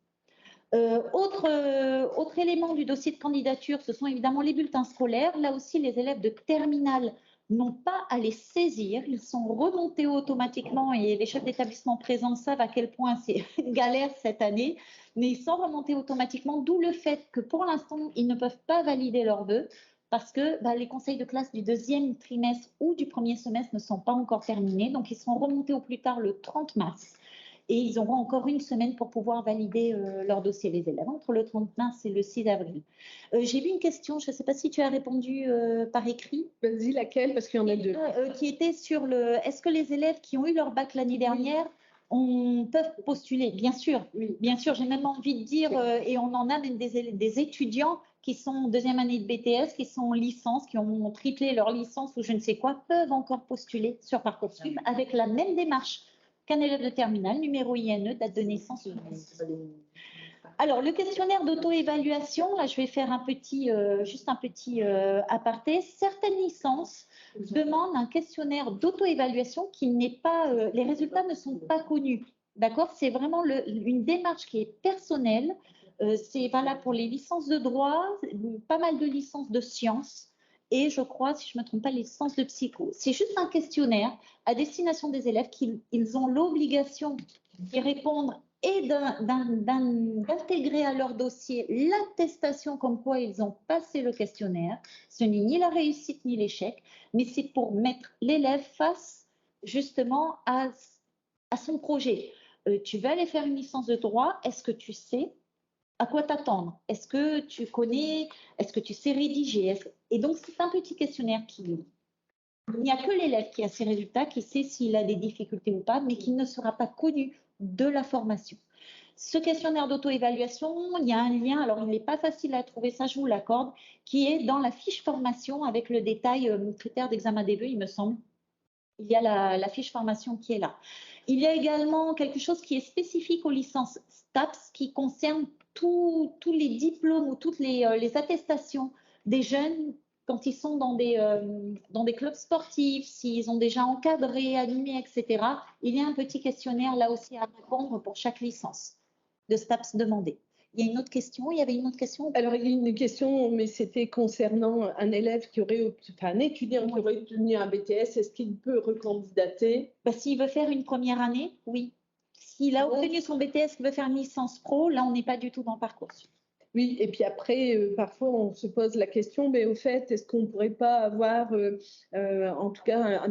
Autre élément du dossier de candidature, ce sont évidemment les bulletins scolaires. Là aussi, les élèves de terminale n'ont pas à les saisir. Ils sont remontés automatiquement et les chefs d'établissement présents savent à quel point c'est une galère cette année. Mais ils sont remontés automatiquement, d'où le fait que pour l'instant, ils ne peuvent pas valider leurs vœux parce que les conseils de classe du deuxième trimestre ou du premier semestre ne sont pas encore terminés. Donc, ils seront remontés au plus tard le 30 mars. Et ils auront encore une semaine pour pouvoir valider leur dossier, les élèves, entre le 30 mars et le 6 avril. J'ai vu une question, je ne sais pas si tu as répondu par écrit. Vas-y, laquelle? Parce qu'il y en a deux. Qui était sur est-ce que les élèves qui ont eu leur bac l'année dernière peuvent postuler? Bien sûr, bien sûr. J'ai même envie de dire, et on en a même des étudiants qui sont deuxième année de BTS, qui sont en licence, qui ont triplé leur licence ou je ne sais quoi, peuvent encore postuler sur Parcoursup avec la même démarche qu'un élève de terminale, numéro INE, date de naissance. Alors, le questionnaire d'auto-évaluation, là, je vais faire juste un petit aparté. Certaines licences demandent un questionnaire d'auto-évaluation qui n'est pas, les résultats ne sont pas connus. D'accord? C'est vraiment une démarche qui est personnelle. C'est valable pour les licences de droit, pas mal de licences de sciences. Et je crois, si je ne me trompe pas, les licences de psycho. C'est juste un questionnaire à destination des élèves qu'ils ont l'obligation d'y répondre et d'intégrer à leur dossier l'attestation comme quoi ils ont passé le questionnaire. Ce n'est ni la réussite ni l'échec, mais c'est pour mettre l'élève face justement à son projet. Tu vas aller faire une licence de droit, est-ce que tu sais à quoi t'attendre? Est-ce que tu connais? Est-ce que tu sais rédiger? Et donc, c'est un petit questionnaire il n'y a que l'élève qui a ses résultats, qui sait s'il a des difficultés ou pas, mais qui ne sera pas connu de la formation. Ce questionnaire d'auto-évaluation, il y a un lien, alors il n'est pas facile à trouver, ça je vous l'accorde, qui est dans la fiche formation avec le détail critères d'examen des vœux, il me semble. Il y a la fiche formation qui est là. Il y a également quelque chose qui est spécifique aux licences STAPS qui concerne tous les diplômes ou toutes les attestations des jeunes quand ils sont dans des clubs sportifs, s'ils ont déjà encadré, animé, etc. Il y a un petit questionnaire là aussi à répondre pour chaque licence de STAPS demandée. Il y a une autre question, il y avait une autre question. Alors, il y a une question, mais c'était concernant un élève qui aurait, enfin un étudiant qui aurait obtenu un BTS, est-ce qu'il peut recandidater? S'il veut faire une première année, oui. S'il a obtenu son BTS, qu'il veut faire une licence pro, là, on n'est pas du tout dans Parcoursup. Oui, et puis après, parfois, on se pose la question, mais au fait, est-ce qu'on ne pourrait pas avoir, en tout cas,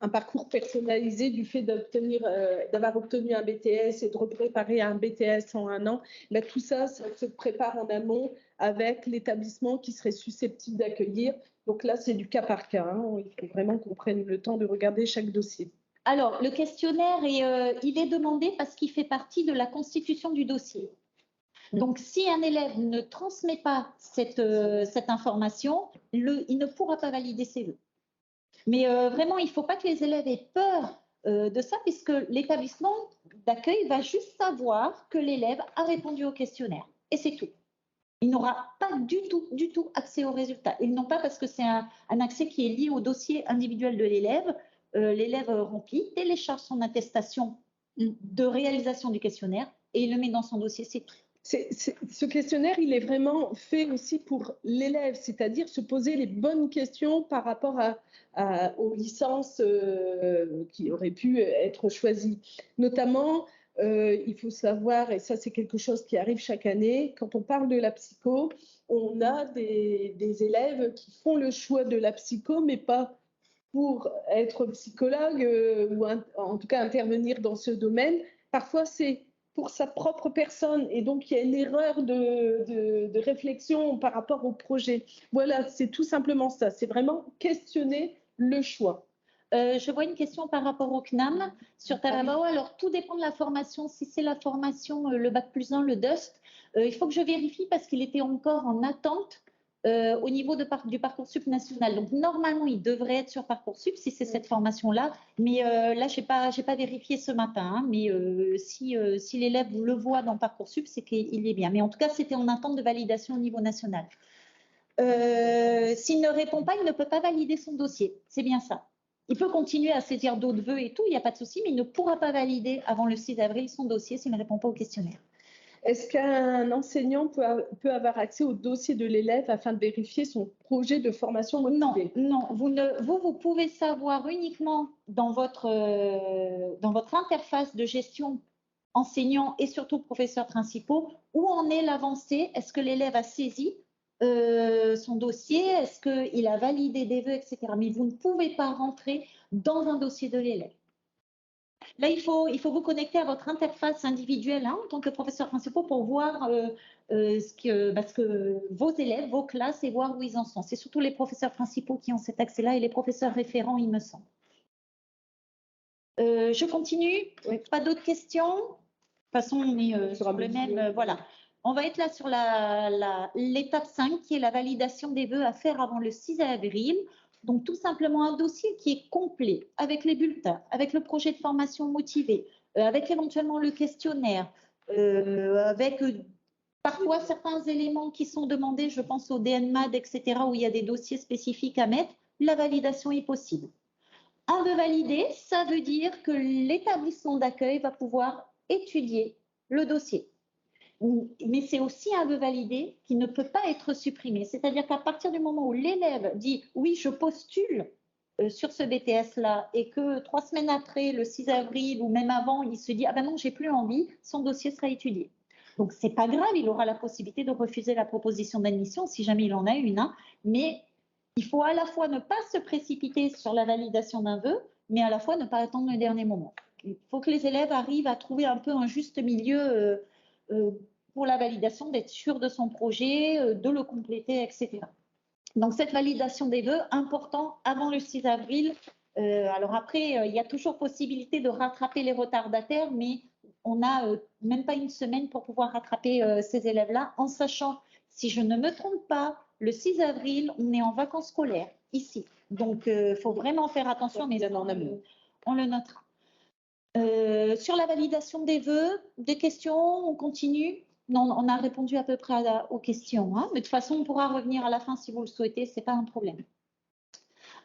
un parcours personnalisé du fait d'avoir obtenu un BTS et de repréparer un BTS en un an? Là, tout ça, ça se prépare en amont avec l'établissement qui serait susceptible d'accueillir. Donc là, c'est du cas par cas. Hein. Il faut vraiment qu'on prenne le temps de regarder chaque dossier. Alors, le questionnaire, il est demandé parce qu'il fait partie de la constitution du dossier. Donc, si un élève ne transmet pas cette information, il ne pourra pas valider ses vœux. Mais vraiment, il ne faut pas que les élèves aient peur de ça, puisque l'établissement d'accueil va juste savoir que l'élève a répondu au questionnaire. Et c'est tout. Il n'aura pas du tout accès aux résultats. Ils n'ont pas parce que c'est un accès qui est lié au dossier individuel de l'élève. L'élève remplit, télécharge son attestation de réalisation du questionnaire et il le met dans son dossier, c'est tout. Ce questionnaire, il est vraiment fait aussi pour l'élève, c'est-à-dire se poser les bonnes questions par rapport aux licences qui auraient pu être choisies. Notamment, il faut savoir, et ça c'est quelque chose qui arrive chaque année, quand on parle de la psycho, on a des élèves qui font le choix de la psycho, mais pas pour être psychologue ou en tout cas intervenir dans ce domaine. Parfois, c'est pour sa propre personne et donc il y a une erreur de réflexion par rapport au projet. Voilà, c'est tout simplement ça. C'est vraiment questionner le choix. Je vois une question par rapport au CNAM sur Taravao. Alors, tout dépend de la formation. Si c'est la formation, le Bac+1, le DUST, il faut que je vérifie parce qu'il était encore en attente au niveau du Parcoursup national. Donc, normalement, il devrait être sur Parcoursup si c'est cette formation-là. Mais là, je n'ai pas vérifié ce matin. Hein, mais si l'élève le voit dans Parcoursup, c'est qu'il est bien. Mais en tout cas, c'était en attente de validation au niveau national. S'il ne répond pas, il ne peut pas valider son dossier. C'est bien ça. Il peut continuer à saisir d'autres vœux et tout, il n'y a pas de souci, mais il ne pourra pas valider avant le 6 avril son dossier s'il ne répond pas au questionnaire. Est-ce qu'un enseignant peut avoir accès au dossier de l'élève afin de vérifier son projet de formation motivé? Non. Vous pouvez savoir uniquement dans votre interface de gestion enseignant et surtout professeurs principaux où en est l'avancée. Est-ce que l'élève a saisi son dossier, est-ce qu'il a validé des vœux, etc. Mais vous ne pouvez pas rentrer dans un dossier de l'élève. Là, il faut vous connecter à votre interface individuelle en tant que professeur principal pour voir ce que vos élèves, vos classes et voir où ils en sont. C'est surtout les professeurs principaux qui ont cet accès-là et les professeurs référents, il me semble. Je continue. Oui. Pas d'autres questions? De toute façon, on est sur le même. Voilà. On va être là sur l'étape 5, qui est la validation des vœux à faire avant le 6 avril. Donc, tout simplement un dossier qui est complet, avec les bulletins, avec le projet de formation motivé, avec éventuellement le questionnaire, avec parfois certains éléments qui sont demandés, je pense au DNMAD, etc., où il y a des dossiers spécifiques à mettre. La validation est possible. Un vœu validé, ça veut dire que l'établissement d'accueil va pouvoir étudier le dossier. Mais c'est aussi un vœu validé qui ne peut pas être supprimé. C'est-à-dire qu'à partir du moment où l'élève dit « oui, je postule sur ce BTS-là et que 3 semaines après, le 6 avril ou même avant, il se dit « Ah ben non, j'ai plus envie », son dossier sera étudié. Donc, ce n'est pas grave, il aura la possibilité de refuser la proposition d'admission si jamais il en a une, hein, mais il faut à la fois ne pas se précipiter sur la validation d'un vœu, mais à la fois ne pas attendre le dernier moment. Il faut que les élèves arrivent à trouver un peu un juste milieu pour la validation, d'être sûr de son projet, de le compléter, etc. Donc, cette validation des vœux, important avant le 6 avril. Alors après, il y a toujours possibilité de rattraper les retardataires, mais on n'a même pas une semaine pour pouvoir rattraper ces élèves-là, en sachant, si je ne me trompe pas, le 6 avril, on est en vacances scolaires, ici. Donc, il faut vraiment faire attention, mais on le notera. Sur la validation des vœux, des questions, on continue? Non, on a répondu à peu près aux questions, hein, mais de toute façon, on pourra revenir à la fin si vous le souhaitez, ce n'est pas un problème.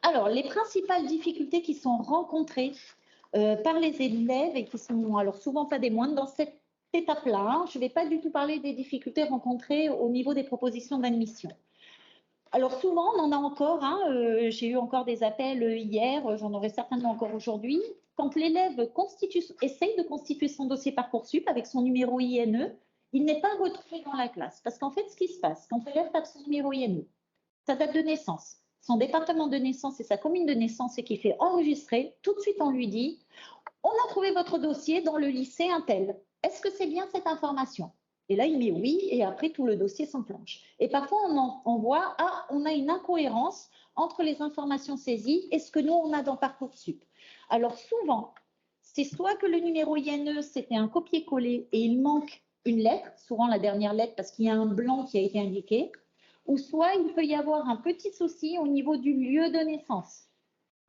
Alors, les principales difficultés qui sont rencontrées par les élèves et qui sont alors souvent pas des moindres dans cette étape-là, hein, je ne vais pas du tout parler des difficultés rencontrées au niveau des propositions d'admission. Alors souvent, on en a encore, hein, j'ai eu encore des appels hier, j'en aurai certainement encore aujourd'hui. Quand l'élève essaye de constituer son dossier Parcoursup avec son numéro INE, il n'est pas retrouvé dans la classe. Parce qu'en fait, ce qui se passe, quand l'élève tape son numéro INE, sa date de naissance, son département de naissance et sa commune de naissance et qu'il fait enregistrer, tout de suite on lui dit « On a trouvé votre dossier dans le lycée Intel. Est-ce que c'est bien cette information ?» Et là, il met oui, et après, tout le dossier s'enclenche. Et parfois, on voit, ah, on a une incohérence entre les informations saisies et ce que nous, on a dans Parcoursup. Alors, souvent, c'est soit que le numéro INE, c'était un copier-coller et il manque une lettre, souvent la dernière lettre parce qu'il y a un blanc qui a été indiqué, ou soit il peut y avoir un petit souci au niveau du lieu de naissance.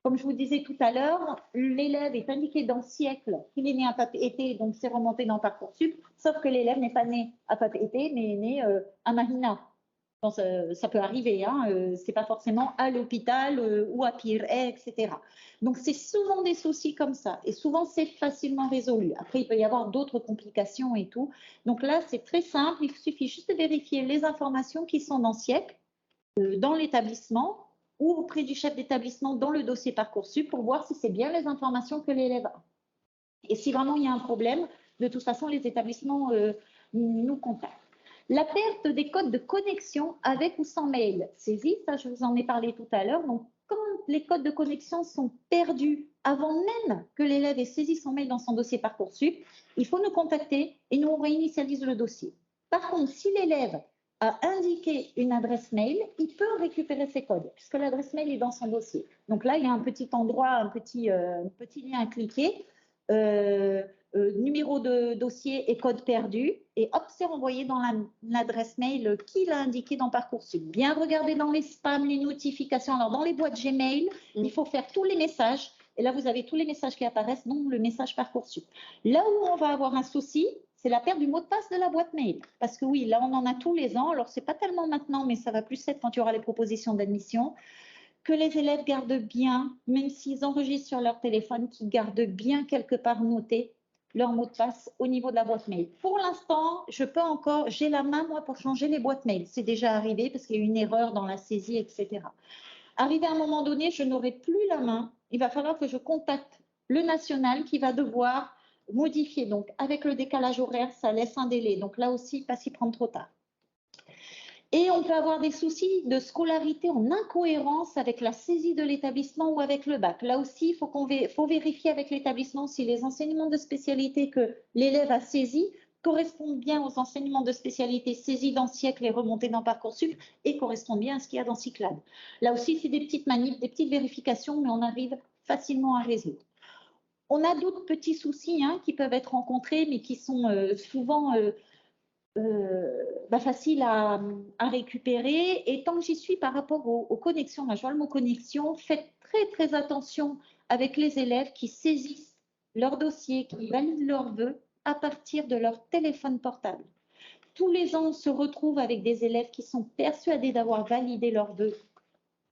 Comme je vous disais tout à l'heure, l'élève est indiqué dans le siècle qu'il est né à Papeete, donc c'est remonté dans Parcoursup, sauf que l'élève n'est pas né à Papeete, mais est né à Mahina. Bon, ça peut arriver, hein, c'est pas forcément à l'hôpital ou à Pire, etc. Donc c'est souvent des soucis comme ça, et souvent c'est facilement résolu. Après, il peut y avoir d'autres complications et tout. Donc là, c'est très simple, il suffit juste de vérifier les informations qui sont dans le siècle, dans l'établissement, ou auprès du chef d'établissement dans le dossier Parcoursup pour voir si c'est bien les informations que l'élève a. Et si vraiment il y a un problème, de toute façon, les établissements nous contactent. La perte des codes de connexion avec ou sans mail saisi, ça je vous en ai parlé tout à l'heure. Donc, quand les codes de connexion sont perdus avant même que l'élève ait saisi son mail dans son dossier Parcoursup, il faut nous contacter et nous on réinitialise le dossier. Par contre, si l'élève a indiqué une adresse mail, il peut récupérer ses codes, puisque l'adresse mail est dans son dossier. Donc là, il y a un petit endroit, un petit lien à cliquer, numéro de dossier et code perdu, et hop, c'est renvoyé dans l'adresse mail qu'il a indiqué dans Parcoursup. Bien regarder dans les spams, les notifications. Alors, dans les boîtes Gmail, il faut faire tous les messages, et là, vous avez tous les messages qui apparaissent, dont le message Parcoursup. Là où on va avoir un souci, c'est la perte du mot de passe de la boîte mail. Parce que oui, là, on en a tous les ans. Alors, ce n'est pas tellement maintenant, mais ça va plus être quand il y aura les propositions d'admission, que les élèves gardent bien, même s'ils enregistrent sur leur téléphone, qu'ils gardent bien quelque part noté leur mot de passe au niveau de la boîte mail. Pour l'instant, j'ai la main, moi, pour changer les boîtes mail. C'est déjà arrivé parce qu'il y a eu une erreur dans la saisie, etc. Arrivé à un moment donné, je n'aurai plus la main. Il va falloir que je contacte le national qui va devoir modifier. Donc, avec le décalage horaire, ça laisse un délai. Donc, là aussi, pas s'y prendre trop tard. Et on peut avoir des soucis de scolarité en incohérence avec la saisie de l'établissement ou avec le bac. Là aussi, il faut vérifier avec l'établissement si les enseignements de spécialité que l'élève a saisis correspondent bien aux enseignements de spécialité saisis dans siècle et remontés dans Parcoursup et correspondent bien à ce qu'il y a dans Cyclade. Là aussi, c'est des petites manips, des petites vérifications, mais on arrive facilement à résoudre. On a d'autres petits soucis qui peuvent être rencontrés, mais qui sont souvent faciles à récupérer. Et tant que j'y suis par rapport aux connexions, je vois le mot connexion, faites très très attention avec les élèves qui saisissent leur dossier, qui valident leurs vœux à partir de leur téléphone portable. Tous les ans, on se retrouve avec des élèves qui sont persuadés d'avoir validé leurs vœux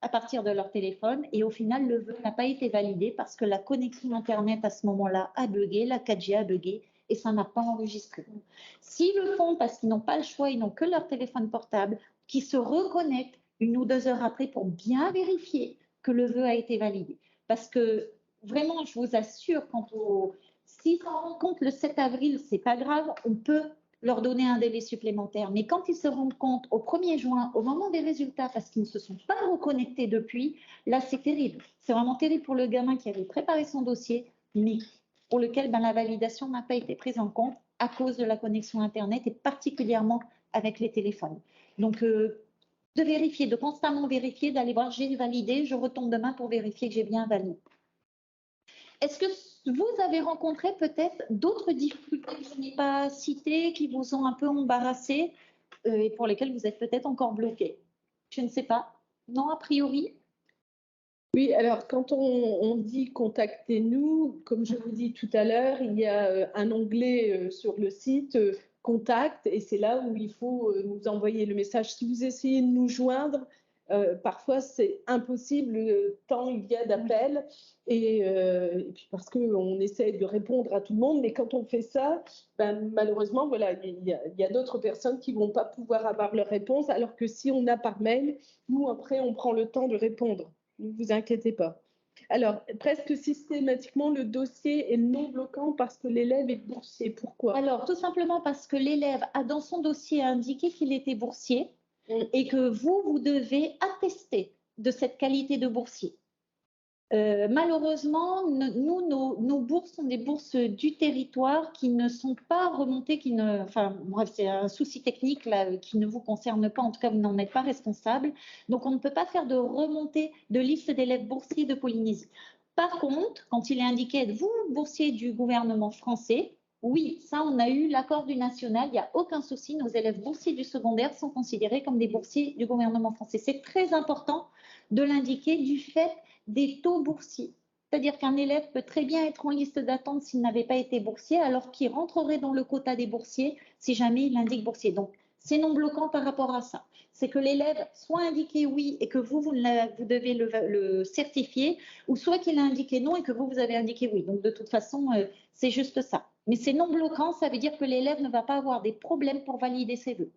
à partir de leur téléphone et au final, le vœu n'a pas été validé parce que la connexion Internet à ce moment-là a bugué, la 4G a bugué et ça n'a pas enregistré. S'ils le font parce qu'ils n'ont pas le choix, ils n'ont que leur téléphone portable, qui se reconnectent 1 ou 2 heures après pour bien vérifier que le vœu a été validé. Parce que vraiment, je vous assure, s'ils s'en rendent compte le 7 avril, c'est pas grave, on peut leur donner un délai supplémentaire. Mais quand ils se rendent compte au 1er juin, au moment des résultats, parce qu'ils ne se sont pas reconnectés depuis, là, c'est terrible. C'est vraiment terrible pour le gamin qui avait préparé son dossier, mais pour lequel la validation n'a pas été prise en compte à cause de la connexion Internet et particulièrement avec les téléphones. Donc, de vérifier, de constamment vérifier, d'aller voir, j'ai validé, je retombe demain pour vérifier que j'ai bien validé. Est-ce que vous avez rencontré peut-être d'autres difficultés que je n'ai pas citées, qui vous ont un peu embarrassé et pour lesquelles vous êtes peut-être encore bloqué? Je ne sais pas. Non, a priori? Oui, alors quand on dit contactez-nous, comme je vous dis tout à l'heure, il y a un onglet sur le site contact et c'est là où il faut nous envoyer le message. Si vous essayez de nous joindre, parfois c'est impossible tant il y a d'appels et puis parce qu'on essaie de répondre à tout le monde, mais quand on fait ça, malheureusement, voilà, il y a d'autres personnes qui ne vont pas pouvoir avoir leur réponse, alors que si on a par mail, nous après on prend le temps de répondre. Ne vous inquiétez pas. Alors, presque systématiquement, le dossier est non bloquant parce que l'élève est boursier. Pourquoi? Alors, tout simplement parce que l'élève a dans son dossier indiqué qu'il était boursier et que vous devez attester de cette qualité de boursier. Malheureusement, nous, nos bourses sont des bourses du territoire qui ne sont pas remontées, enfin bref, c'est un souci technique là, qui ne vous concerne pas, en tout cas vous n'en êtes pas responsable. Donc on ne peut pas faire de remontée de liste d'élèves boursiers de Polynésie. Par contre, quand il est indiqué êtes-vous boursier du gouvernement français, oui, ça on a eu l'accord du national, il n'y a aucun souci, nos élèves boursiers du secondaire sont considérés comme des boursiers du gouvernement français. C'est très important de l'indiquer du fait des taux boursiers. C'est-à-dire qu'un élève peut très bien être en liste d'attente s'il n'avait pas été boursier, alors qu'il rentrerait dans le quota des boursiers si jamais il indique boursier. Donc, c'est non bloquant par rapport à ça. C'est que l'élève soit indiqué oui et que vous devez le certifier, ou soit qu'il a indiqué non et que vous avez indiqué oui. Donc, de toute façon, c'est juste ça. Mais c'est non bloquant, ça veut dire que l'élève ne va pas avoir des problèmes pour valider ses vœux.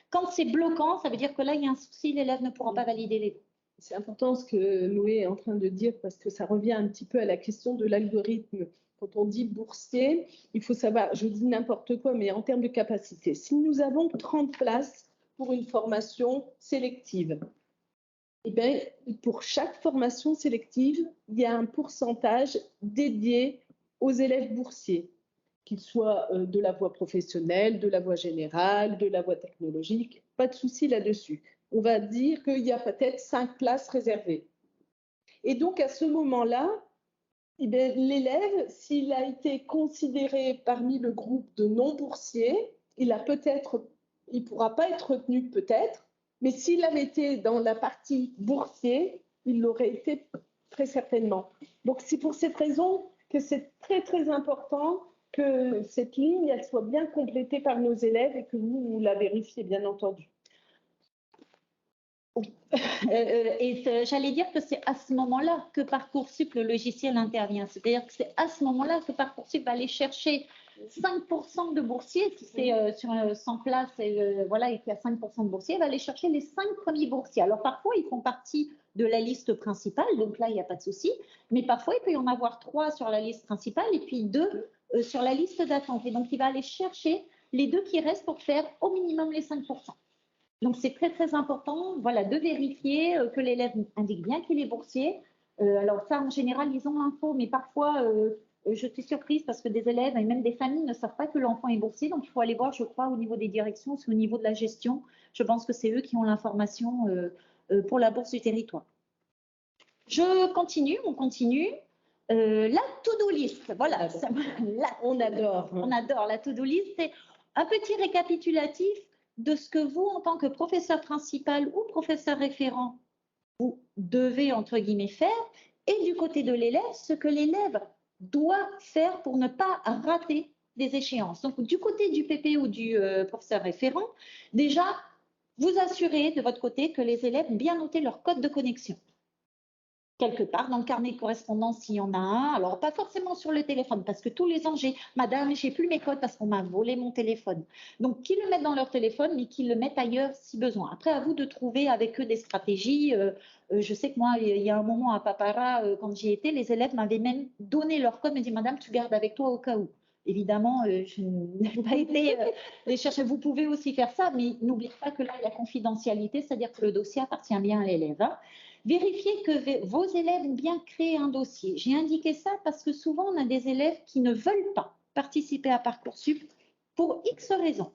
Quand c'est bloquant, ça veut dire que là, il y a un souci, l'élève ne pourra pas valider les vœux. C'est important ce que Noé est en train de dire parce que ça revient un petit peu à la question de l'algorithme. Quand on dit boursier, il faut savoir, je dis n'importe quoi, mais en termes de capacité. Si nous avons 30 places pour une formation sélective, eh bien, pour chaque formation sélective, il y a un pourcentage dédié aux élèves boursiers, qu'ils soient de la voie professionnelle, de la voie générale, de la voie technologique, pas de souci là-dessus. On va dire qu'il y a peut-être 5 places réservées. Et donc, à ce moment-là, eh l'élève, s'il a été considéré parmi le groupe de non-boursiers, il ne pourra pas être retenu peut-être, mais s'il avait été dans la partie boursier, il l'aurait été très certainement. Donc, c'est pour cette raison que c'est très, très important que cette ligne elle soit bien complétée par nos élèves et que vous la vérifiez, bien entendu. Et j'allais dire que c'est à ce moment-là que Parcoursup, le logiciel, intervient. C'est-à-dire que c'est à ce moment-là que Parcoursup va aller chercher 5% de boursiers. Si c'est sur 100 places voilà, et qu'il y a 5% de boursiers, va aller chercher les 5 premiers boursiers. Alors parfois, ils font partie de la liste principale, donc là, il n'y a pas de souci. Mais parfois, il peut y en avoir 3 sur la liste principale et puis 2 sur la liste d'attente. Et donc, il va aller chercher les 2 qui restent pour faire au minimum les 5%. Donc, c'est très, très important voilà, de vérifier que l'élève indique bien qu'il est boursier. Alors ça, en général, ils ont l'info, mais parfois, je suis surprise parce que des élèves et même des familles ne savent pas que l'enfant est boursier. Donc, il faut aller voir, je crois, au niveau des directions, c'est au niveau de la gestion. Je pense que c'est eux qui ont l'information pour la bourse du territoire. Je continue, on continue. La to-do list, voilà. On adore. On adore la to-do list. C'est un petit récapitulatif de ce que vous, en tant que professeur principal ou professeur référent, vous devez, entre guillemets, faire, et du côté de l'élève, ce que l'élève doit faire pour ne pas rater des échéances. Donc, du côté du PP ou du professeur référent, déjà, vous assurez de votre côté que les élèves ont bien noté leur code de connexion. quelque part dans le carnet de correspondance s'il y en a un. Alors, pas forcément sur le téléphone, parce que tous les ans, Madame, j'ai plus mes codes parce qu'on m'a volé mon téléphone. Donc, qu'ils le mettent dans leur téléphone, mais qu'ils le mettent ailleurs si besoin. Après, à vous de trouver avec eux des stratégies. Je sais que moi, il y a un moment à Papara, quand j'y étais, les élèves m'avaient même donné leur code, me dit, Madame, tu gardes avec toi au cas où. Évidemment, je n'ai pas été les chercher. Vous pouvez aussi faire ça, mais n'oubliez pas que là, il y a confidentialité, c'est-à-dire que le dossier appartient bien à l'élève. Hein. Vérifiez que vos élèves ont bien créé un dossier. J'ai indiqué ça parce que souvent, on a des élèves qui ne veulent pas participer à Parcoursup pour X raisons.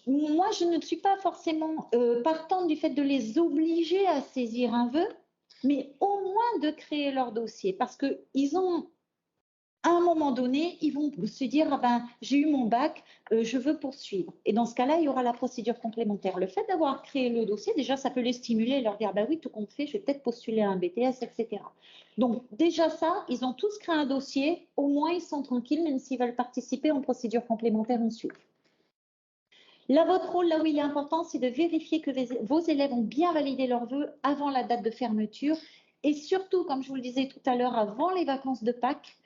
Moi, je ne suis pas forcément partante du fait de les obliger à saisir un vœu, mais au moins de créer leur dossier parce qu'ils ont, à un moment donné, ils vont se dire ah ben, j'ai eu mon bac, je veux poursuivre. Et dans ce cas-là, il y aura la procédure complémentaire. Le fait d'avoir créé le dossier, déjà, ça peut les stimuler et leur dire bah oui, tout compte fait, je vais peut-être postuler à un BTS, etc. Donc, déjà ça, ils ont tous créé un dossier, au moins ils sont tranquilles, même s'ils veulent participer en procédure complémentaire ensuite. Là, votre rôle, là où il est important, c'est de vérifier que vos élèves ont bien validé leurs vœux avant la date de fermeture et surtout, comme je vous le disais tout à l'heure, avant les vacances de Pâques,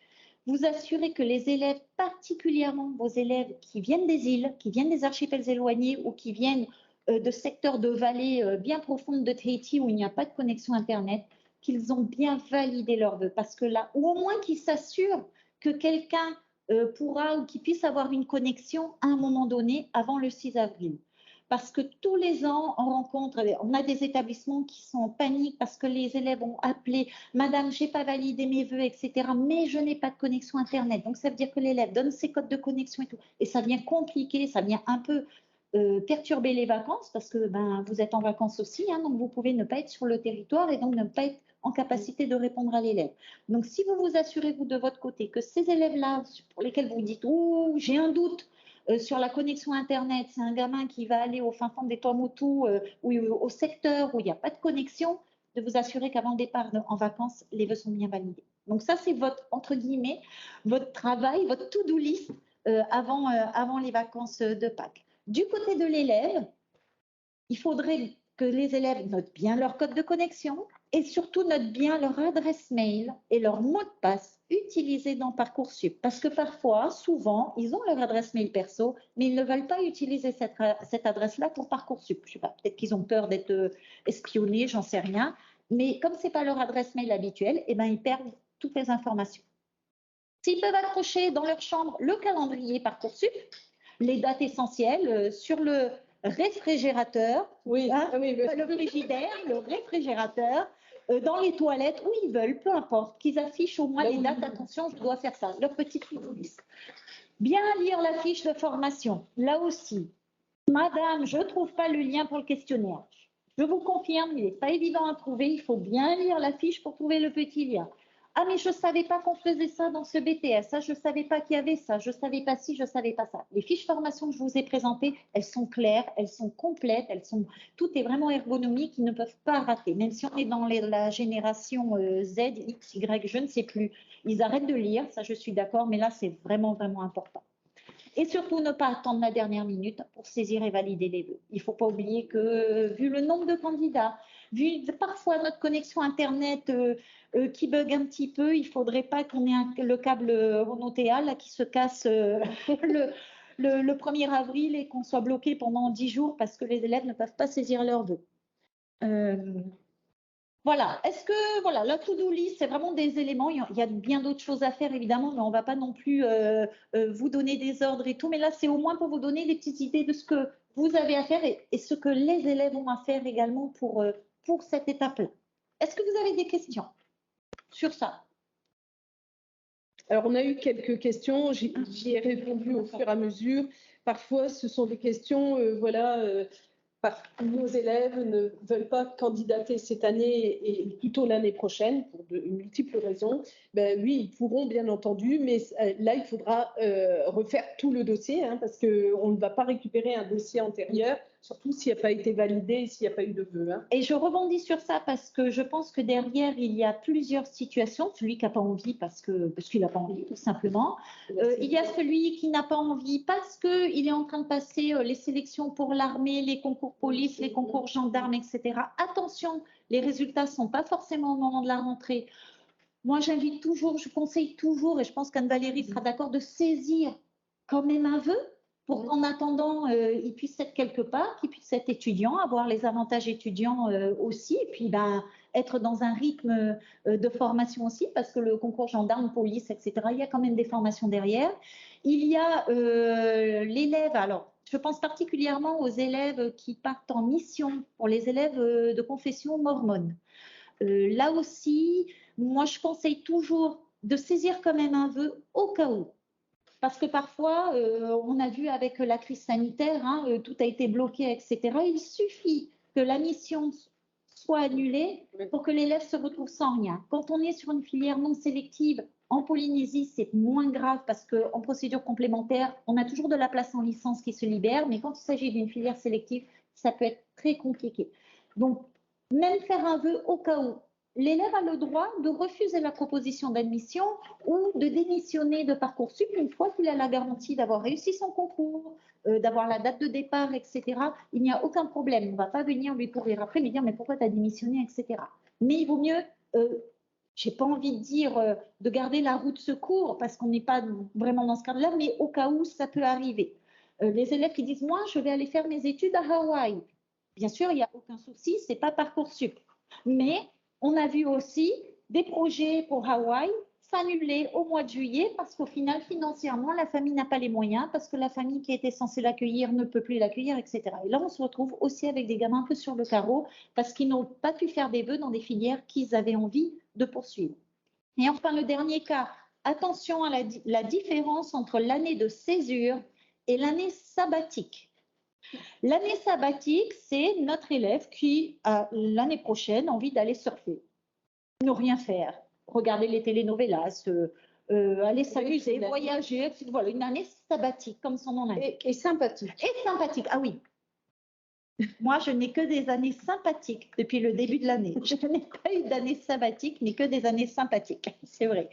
vous assurez que les élèves, particulièrement vos élèves qui viennent des îles, qui viennent des archipels éloignés ou qui viennent de secteurs de vallées bien profondes de Tahiti où il n'y a pas de connexion Internet, qu'ils ont bien validé leurs vœux. Parce que là, ou au moins qu'ils s'assurent que quelqu'un pourra ou qu'il puisse avoir une connexion à un moment donné avant le 6 avril. Parce que tous les ans, on a des établissements qui sont en panique parce que les élèves ont appelé « Madame, je n'ai pas validé mes vœux, etc. mais je n'ai pas de connexion Internet. » Donc, ça veut dire que l'élève donne ses codes de connexion et tout. Et ça vient compliquer, ça vient un peu perturber les vacances parce que vous êtes en vacances aussi, hein, donc vous pouvez ne pas être sur le territoire et donc ne pas être en capacité de répondre à l'élève. Donc, si vous vous assurez, vous, de votre côté, que ces élèves-là, pour lesquels vous dites « Oh, j'ai un doute », sur la connexion Internet, c'est un gamin qui va aller au fin fond des Tuamotu ou au secteur où il n'y a pas de connexion, de vous assurer qu'avant le départ en vacances, les vœux sont bien validés. Donc ça, c'est votre, entre guillemets, votre travail, votre to-do list avant les vacances de Pâques. Du côté de l'élève, il faudrait que les élèves notent bien leur code de connexion et surtout notent bien leur adresse mail et leur mot de passe utilisés dans Parcoursup. Parce que parfois, souvent, ils ont leur adresse mail perso, mais ils ne veulent pas utiliser cette adresse-là pour Parcoursup. Je ne sais pas, peut-être qu'ils ont peur d'être espionnés, j'en sais rien. Mais comme ce n'est pas leur adresse mail habituelle, eh ben, ils perdent toutes les informations. S'ils peuvent accrocher dans leur chambre le calendrier Parcoursup, les dates essentielles sur le réfrigérateur, oui, hein, oui, le frigidaire, le réfrigérateur, dans les toilettes, où ils veulent, peu importe, qu'ils affichent au moins les dates. Attention, je dois faire ça, leur petite liste. Bien lire la fiche de formation. Là aussi, Madame, je ne trouve pas le lien pour le questionnaire. Je vous confirme, il n'est pas évident à trouver. Il faut bien lire la fiche pour trouver le petit lien. Ah, mais je ne savais pas qu'on faisait ça dans ce BTS. Ça, je ne savais pas qu'il y avait ça. Je ne savais pas ci, je ne savais pas ça. Les fiches formation que je vous ai présentées, elles sont claires, elles sont complètes, tout est vraiment ergonomique. Ils ne peuvent pas rater. Même si on est dans la génération Z, X, Y, je ne sais plus. Ils arrêtent de lire, ça je suis d'accord, mais là, c'est vraiment, vraiment important. Et surtout, ne pas attendre la dernière minute pour saisir et valider les vœux. Il ne faut pas oublier que, vu le nombre de candidats, vu parfois notre connexion Internet qui bug un petit peu, il ne faudrait pas qu'on ait le câble Renault-Téa qui se casse le 1er avril et qu'on soit bloqué pendant 10 jours parce que les élèves ne peuvent pas saisir leurs vœux. Voilà, est-ce que voilà, la to-do list, c'est vraiment des éléments, il y a bien d'autres choses à faire évidemment, mais on ne va pas non plus vous donner des ordres et tout, mais là c'est au moins pour vous donner des petites idées de ce que vous avez à faire et ce que les élèves ont à faire également pour cette étape-là. Est-ce que vous avez des questions sur ça? Alors on a eu quelques questions, j'y ai répondu au fur et à mesure. Parfois ce sont des questions, nos élèves ne veulent pas candidater cette année et plutôt l'année prochaine pour de multiples raisons. Ben oui, ils pourront bien entendu, mais là il faudra refaire tout le dossier parce qu'on ne va pas récupérer un dossier antérieur, surtout s'il n'a pas été validé et s'il n'y a pas eu de vœux. Et je rebondis sur ça parce que je pense que derrière il y a plusieurs situations. Celui qui n'a pas envie parce qu'il n'a pas envie tout simplement. Il y a celui qui n'a pas envie parce qu'il est en train de passer les sélections pour l'armée, les concours concours police, les concours gendarmes, etc. Attention, les résultats ne sont pas forcément au moment de la rentrée. Moi, j'invite toujours, je conseille toujours, et je pense qu'Anne-Valérie sera d'accord, de saisir quand même un vœu pour qu'en attendant, il puisse être quelque part, qu'il puisse être étudiant, avoir les avantages étudiants aussi, et puis être dans un rythme de formation aussi, parce que le concours gendarme, police, etc., il y a quand même des formations derrière. Il y a l'élève, alors je pense particulièrement aux élèves qui partent en mission, pour les élèves de confession mormone. Là aussi, moi, je conseille toujours de saisir quand même un vœu au cas où. Parce que parfois, on a vu avec la crise sanitaire, tout a été bloqué, etc. Il suffit que la mission soit annulée pour que l'élève se retrouve sans rien. Quand on est sur une filière non sélective, en Polynésie, c'est moins grave parce qu'en procédure complémentaire, on a toujours de la place en licence qui se libère, mais quand il s'agit d'une filière sélective, ça peut être très compliqué. Donc, même faire un vœu au cas où. L'élève a le droit de refuser la proposition d'admission ou de démissionner de Parcoursup une fois qu'il a la garantie d'avoir réussi son concours, d'avoir la date de départ, etc. Il n'y a aucun problème. On ne va pas venir lui courir après, lui dire mais pourquoi tu as démissionné, etc. Mais il vaut mieux, je n'ai pas envie de dire de garder la roue de secours parce qu'on n'est pas vraiment dans ce cadre-là, mais au cas où ça peut arriver. Les élèves qui disent moi je vais aller faire mes études à Hawaï. Bien sûr, il n'y a aucun souci, ce n'est pas Parcoursup. Mais on a vu aussi des projets pour Hawaï s'annuler au mois de juillet parce qu'au final, financièrement, la famille n'a pas les moyens, parce que la famille qui était censée l'accueillir ne peut plus l'accueillir, etc. Et là, on se retrouve aussi avec des gamins un peu sur le carreau parce qu'ils n'ont pas pu faire des vœux dans des filières qu'ils avaient envie de poursuivre. Et enfin, le dernier cas, attention à la différence entre l'année de césure et l'année sabbatique. L'année sabbatique, c'est notre élève qui a l'année prochaine envie d'aller surfer, ne rien faire, regarder les telenovelas, aller s'amuser, voyager, voilà, une année sabbatique comme son nom l'indique. Et sympathique. Et sympathique, ah oui. Moi, je n'ai que des années sympathiques depuis le début de l'année. Je n'ai pas eu d'année sabbatique, mais que des années sympathiques, c'est vrai.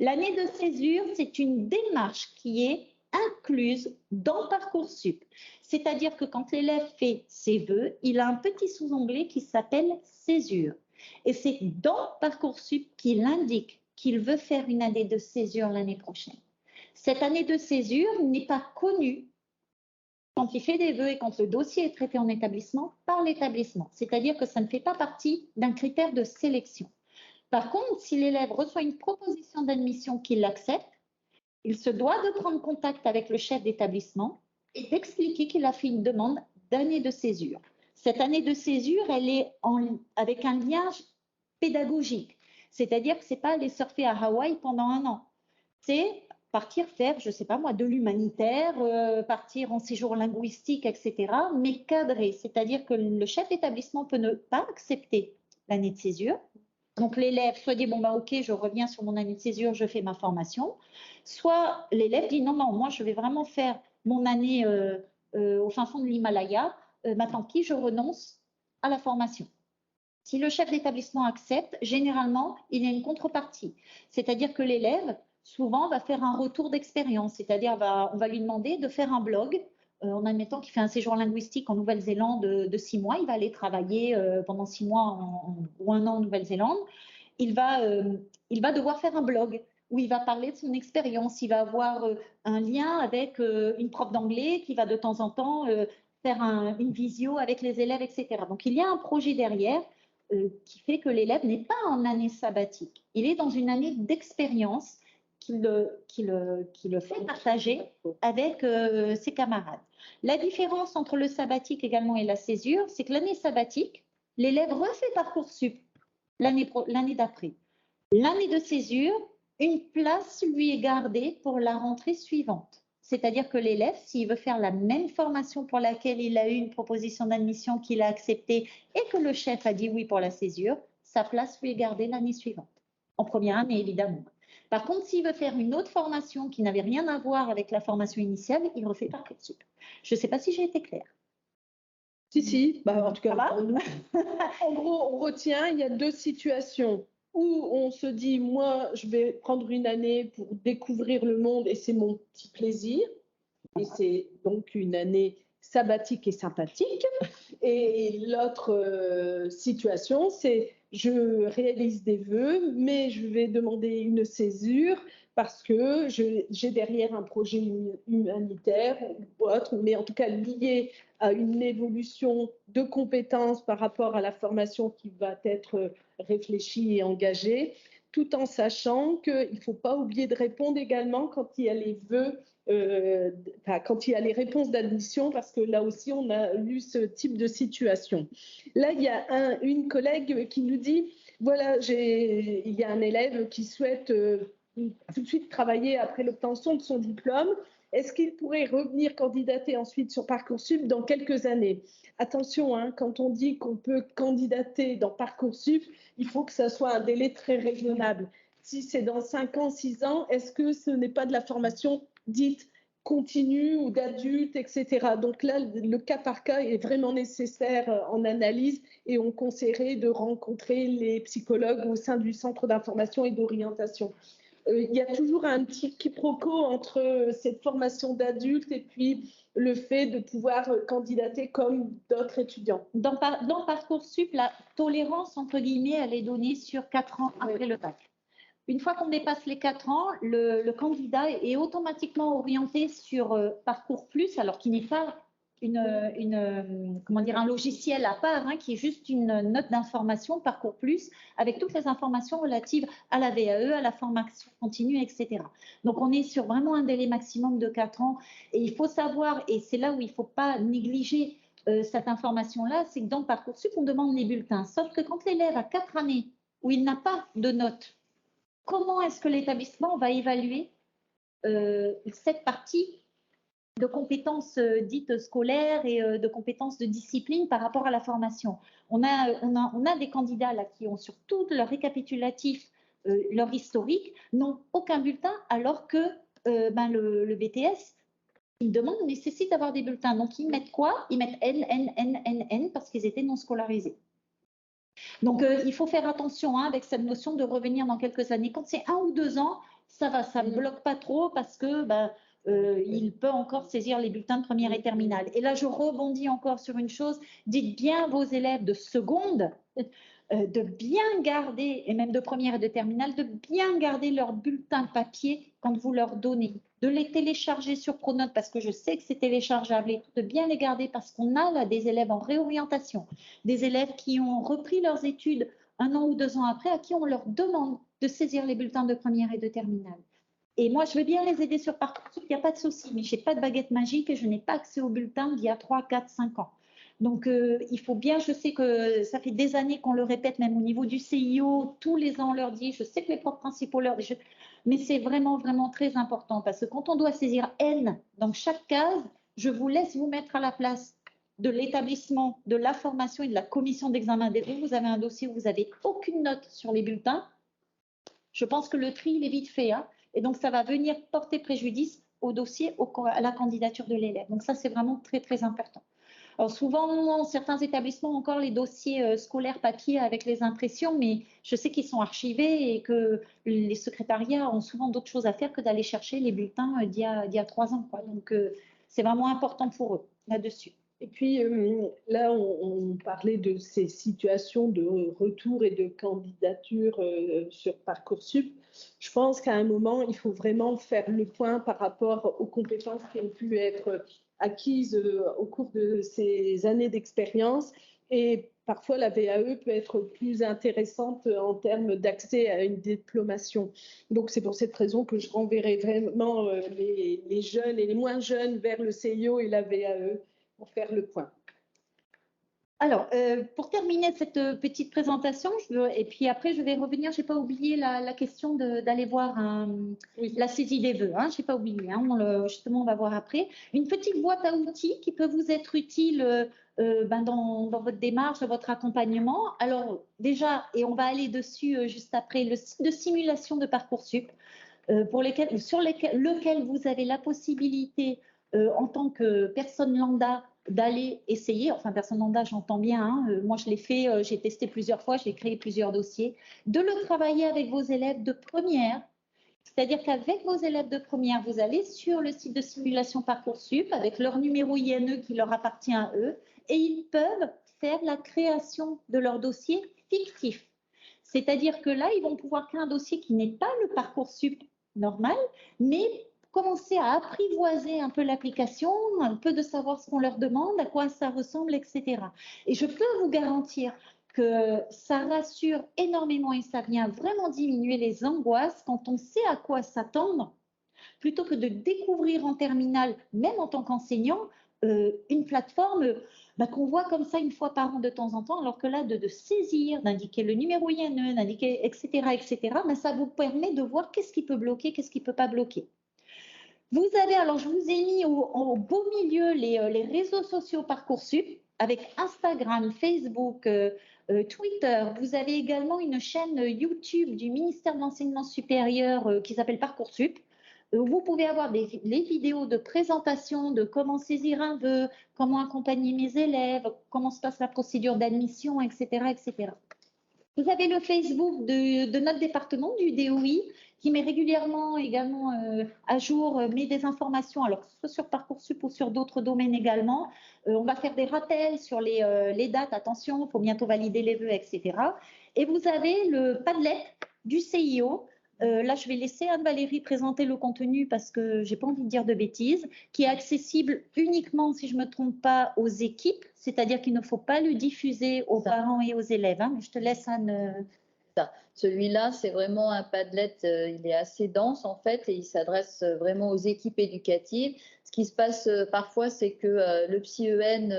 L'année de césure, c'est une démarche qui est incluse dans Parcoursup. C'est-à-dire que quand l'élève fait ses vœux, il a un petit sous-onglet qui s'appelle césure. Et c'est dans Parcoursup qu'il indique qu'il veut faire une année de césure l'année prochaine. Cette année de césure n'est pas connue quand il fait des vœux et quand le dossier est traité en établissement par l'établissement. C'est-à-dire que ça ne fait pas partie d'un critère de sélection. Par contre, si l'élève reçoit une proposition d'admission qu'il accepte, il se doit de prendre contact avec le chef d'établissement et d'expliquer qu'il a fait une demande d'année de césure. Cette année de césure, elle est avec un lien pédagogique. C'est-à-dire que ce n'est pas aller surfer à Hawaï pendant un an. C'est partir faire, je ne sais pas moi, de l'humanitaire, partir en séjour linguistique, etc., mais cadré. C'est-à-dire que le chef d'établissement peut ne pas accepter l'année de césure. Donc, l'élève soit dit, bon, ok, je reviens sur mon année de césure, je fais ma formation. Soit l'élève dit, non, moi, je vais vraiment faire mon année au fin fond de l'Himalaya. Tant pis, je renonce à la formation. Si le chef d'établissement accepte, généralement, il y a une contrepartie. C'est-à-dire que l'élève, souvent, va faire un retour d'expérience. C'est-à-dire, on va lui demander de faire un blog. En admettant qu'il fait un séjour linguistique en Nouvelle-Zélande de 6 mois, il va aller travailler pendant 6 mois ou un an en Nouvelle-Zélande. Il va devoir faire un blog où il va parler de son expérience. Il va avoir un lien avec une prof d'anglais qui va de temps en temps faire une visio avec les élèves, etc. Donc, il y a un projet derrière qui fait que l'élève n'est pas en année sabbatique. Il est dans une année d'expérience qui le fait partager avec ses camarades. La différence entre le sabbatique également et la césure, c'est que l'année sabbatique, l'élève refait Parcoursup l'année d'après. L'année de césure, une place lui est gardée pour la rentrée suivante. C'est-à-dire que l'élève, s'il veut faire la même formation pour laquelle il a eu une proposition d'admission qu'il a acceptée et que le chef a dit oui pour la césure, sa place lui est gardée l'année suivante. En première année, évidemment. Par contre, s'il veut faire une autre formation qui n'avait rien à voir avec la formation initiale, il refait Parcoursup. Je ne sais pas si j'ai été claire. Si, en tout cas, pour nous. En gros, on retient, il y a deux situations où on se dit, moi, je vais prendre une année pour découvrir le monde et c'est mon petit plaisir. Et c'est donc une année sabbatique et sympathique. Et l'autre situation, c'est je réalise des vœux, mais je vais demander une césure parce que j'ai derrière un projet humanitaire ou autre, mais en tout cas lié à une évolution de compétences par rapport à la formation qui va être réfléchie et engagée, tout en sachant qu'il ne faut pas oublier de répondre également quand il y a les vœux, quand il y a les réponses d'admission, parce que là aussi, on a eu ce type de situation. Là, il y a une collègue qui nous dit, voilà, il y a un élève qui souhaite tout de suite travailler après l'obtention de son diplôme. Est-ce qu'il pourrait revenir candidater ensuite sur Parcoursup dans quelques années? Attention, hein, quand on dit qu'on peut candidater dans Parcoursup, il faut que ça soit un délai très raisonnable. Si c'est dans 5 ans, 6 ans, est-ce que ce n'est pas de la formation dite continue ou d'adulte, etc. Donc là, le cas par cas est vraiment nécessaire en analyse et on conseillerait de rencontrer les psychologues au sein du centre d'information et d'orientation. Il y a toujours un petit quiproquo entre cette formation d'adulte et puis le fait de pouvoir candidater comme d'autres étudiants. Dans Parcoursup, la tolérance, entre guillemets, elle est donnée sur 4 ans après le bac. Une fois qu'on dépasse les 4 ans, le candidat est automatiquement orienté sur Parcours Plus, alors qu'il n'est pas un logiciel à part, hein, qui est juste une note d'information Parcours Plus, avec toutes les informations relatives à la VAE, à la formation continue, etc. Donc, on est sur vraiment un délai maximum de 4 ans. Et il faut savoir, et c'est là où il ne faut pas négliger cette information-là, c'est que dans Parcoursup, on demande les bulletins. Sauf que quand l'élève a 4 années où il n'a pas de notes, comment est-ce que l'établissement va évaluer cette partie de compétences dites scolaires et de compétences de discipline par rapport à la formation? On a des candidats là qui ont sur tout leur récapitulatif, leur historique, n'ont aucun bulletin, alors que le BTS, ils demandent, nécessite d'avoir des bulletins. Donc, ils mettent quoi? Ils mettent N, parce qu'ils étaient non scolarisés. Donc, il faut faire attention, hein, avec cette notion de revenir dans quelques années. Quand c'est 1 ou 2 ans, ça va, ça ne bloque pas trop parce que il peut encore saisir les bulletins de première et terminale. Et là, je rebondis encore sur une chose. Dites bien à vos élèves de seconde de bien garder, et même de première et de terminale, de bien garder leurs bulletins papier quand vous leur donnez, de les télécharger sur Pronote parce que je sais que c'est téléchargeable, et de bien les garder parce qu'on a là des élèves en réorientation, des élèves qui ont repris leurs études 1 an ou 2 ans après, à qui on leur demande de saisir les bulletins de première et de terminale. Et moi, je veux bien les aider sur Parcoursup, il n'y a pas de souci, mais je n'ai pas de baguette magique et je n'ai pas accès aux bulletins d'il y a 3, 4, 5 ans. Donc, il faut bien, je sais que ça fait des années qu'on le répète, même au niveau du CIO, tous les ans on leur dit, je sais que les profs principaux leur disent, mais c'est vraiment, vraiment très important parce que quand on doit saisir N dans chaque case, je vous laisse vous mettre à la place de l'établissement, de la formation et de la commission d'examen des vœux. Vous avez un dossier où vous n'avez aucune note sur les bulletins. Je pense que le tri, il est vite fait, hein. Et donc, ça va venir porter préjudice au dossier, à la candidature de l'élève. Donc, ça, c'est vraiment très, très important. Alors, souvent, certains établissements ont encore les dossiers scolaires papier avec les impressions, mais je sais qu'ils sont archivés et que les secrétariats ont souvent d'autres choses à faire que d'aller chercher les bulletins d'il y a 3 ans, quoi. Donc, c'est vraiment important pour eux là-dessus. Et puis là, on parlait de ces situations de retour et de candidature sur Parcoursup. Je pense qu'à un moment, il faut vraiment faire le point par rapport aux compétences qui ont pu être acquises au cours de ces années d'expérience. Et parfois, la VAE peut être plus intéressante en termes d'accès à une diplomation. Donc, c'est pour cette raison que je renverrai vraiment les jeunes et les moins jeunes vers le CIO et la VAE pour faire le point. Alors, pour terminer cette petite présentation, et puis après, je vais revenir, je n'ai pas oublié la question d'aller voir la saisie des vœux, hein, je n'ai pas oublié, hein, justement, on va voir après. Une petite boîte à outils qui peut vous être utile dans votre démarche, dans votre accompagnement. Alors, déjà, et on va aller dessus juste après, le site de simulation de Parcoursup, sur lequel vous avez la possibilité, en tant que personne lambda, d'aller essayer, enfin personne lambda, j'entends bien, hein, moi je l'ai fait, j'ai testé plusieurs fois, j'ai créé plusieurs dossiers, de le travailler avec vos élèves de première, c'est-à-dire qu'avec vos élèves de première, vous allez sur le site de simulation Parcoursup avec leur numéro INE qui leur appartient à eux et ils peuvent faire la création de leur dossier fictif. C'est-à-dire que là, ils vont pouvoir créer un dossier qui n'est pas le Parcoursup normal, mais commencer à apprivoiser un peu l'application, un peu de savoir ce qu'on leur demande, à quoi ça ressemble, etc. Et je peux vous garantir que ça rassure énormément et ça vient vraiment diminuer les angoisses quand on sait à quoi s'attendre, plutôt que de découvrir en terminale, même en tant qu'enseignant, une plateforme qu'on voit comme ça une fois par an de temps en temps, alors que là, de saisir, d'indiquer le numéro INE, d'indiquer, etc., ça vous permet de voir qu'est-ce qui peut bloquer, qu'est-ce qui ne peut pas bloquer. Vous avez, alors je vous ai mis au beau milieu les réseaux sociaux Parcoursup, avec Instagram, Facebook, Twitter. Vous avez également une chaîne YouTube du ministère de l'Enseignement supérieur qui s'appelle Parcoursup. Vous pouvez avoir les vidéos de présentation de comment saisir un vœu, comment accompagner mes élèves, comment se passe la procédure d'admission, etc., etc. Vous avez le Facebook de notre département, du DOI, qui met régulièrement également à jour, met des informations, alors que ce soit sur Parcoursup ou sur d'autres domaines également. On va faire des rappels sur les dates, attention, il faut bientôt valider les vœux, etc. Et vous avez le Padlet du CIO. Là, je vais laisser Anne-Valérie présenter le contenu parce que je n'ai pas envie de dire de bêtises, qui est accessible uniquement, si je ne me trompe pas, aux équipes, c'est-à-dire qu'il ne faut pas le diffuser aux parents et aux élèves. Hein. Je te laisse, Anne. Celui-là, c'est vraiment un Padlet, il est assez dense en fait et il s'adresse vraiment aux équipes éducatives. Ce qui se passe parfois, c'est que le PsyEN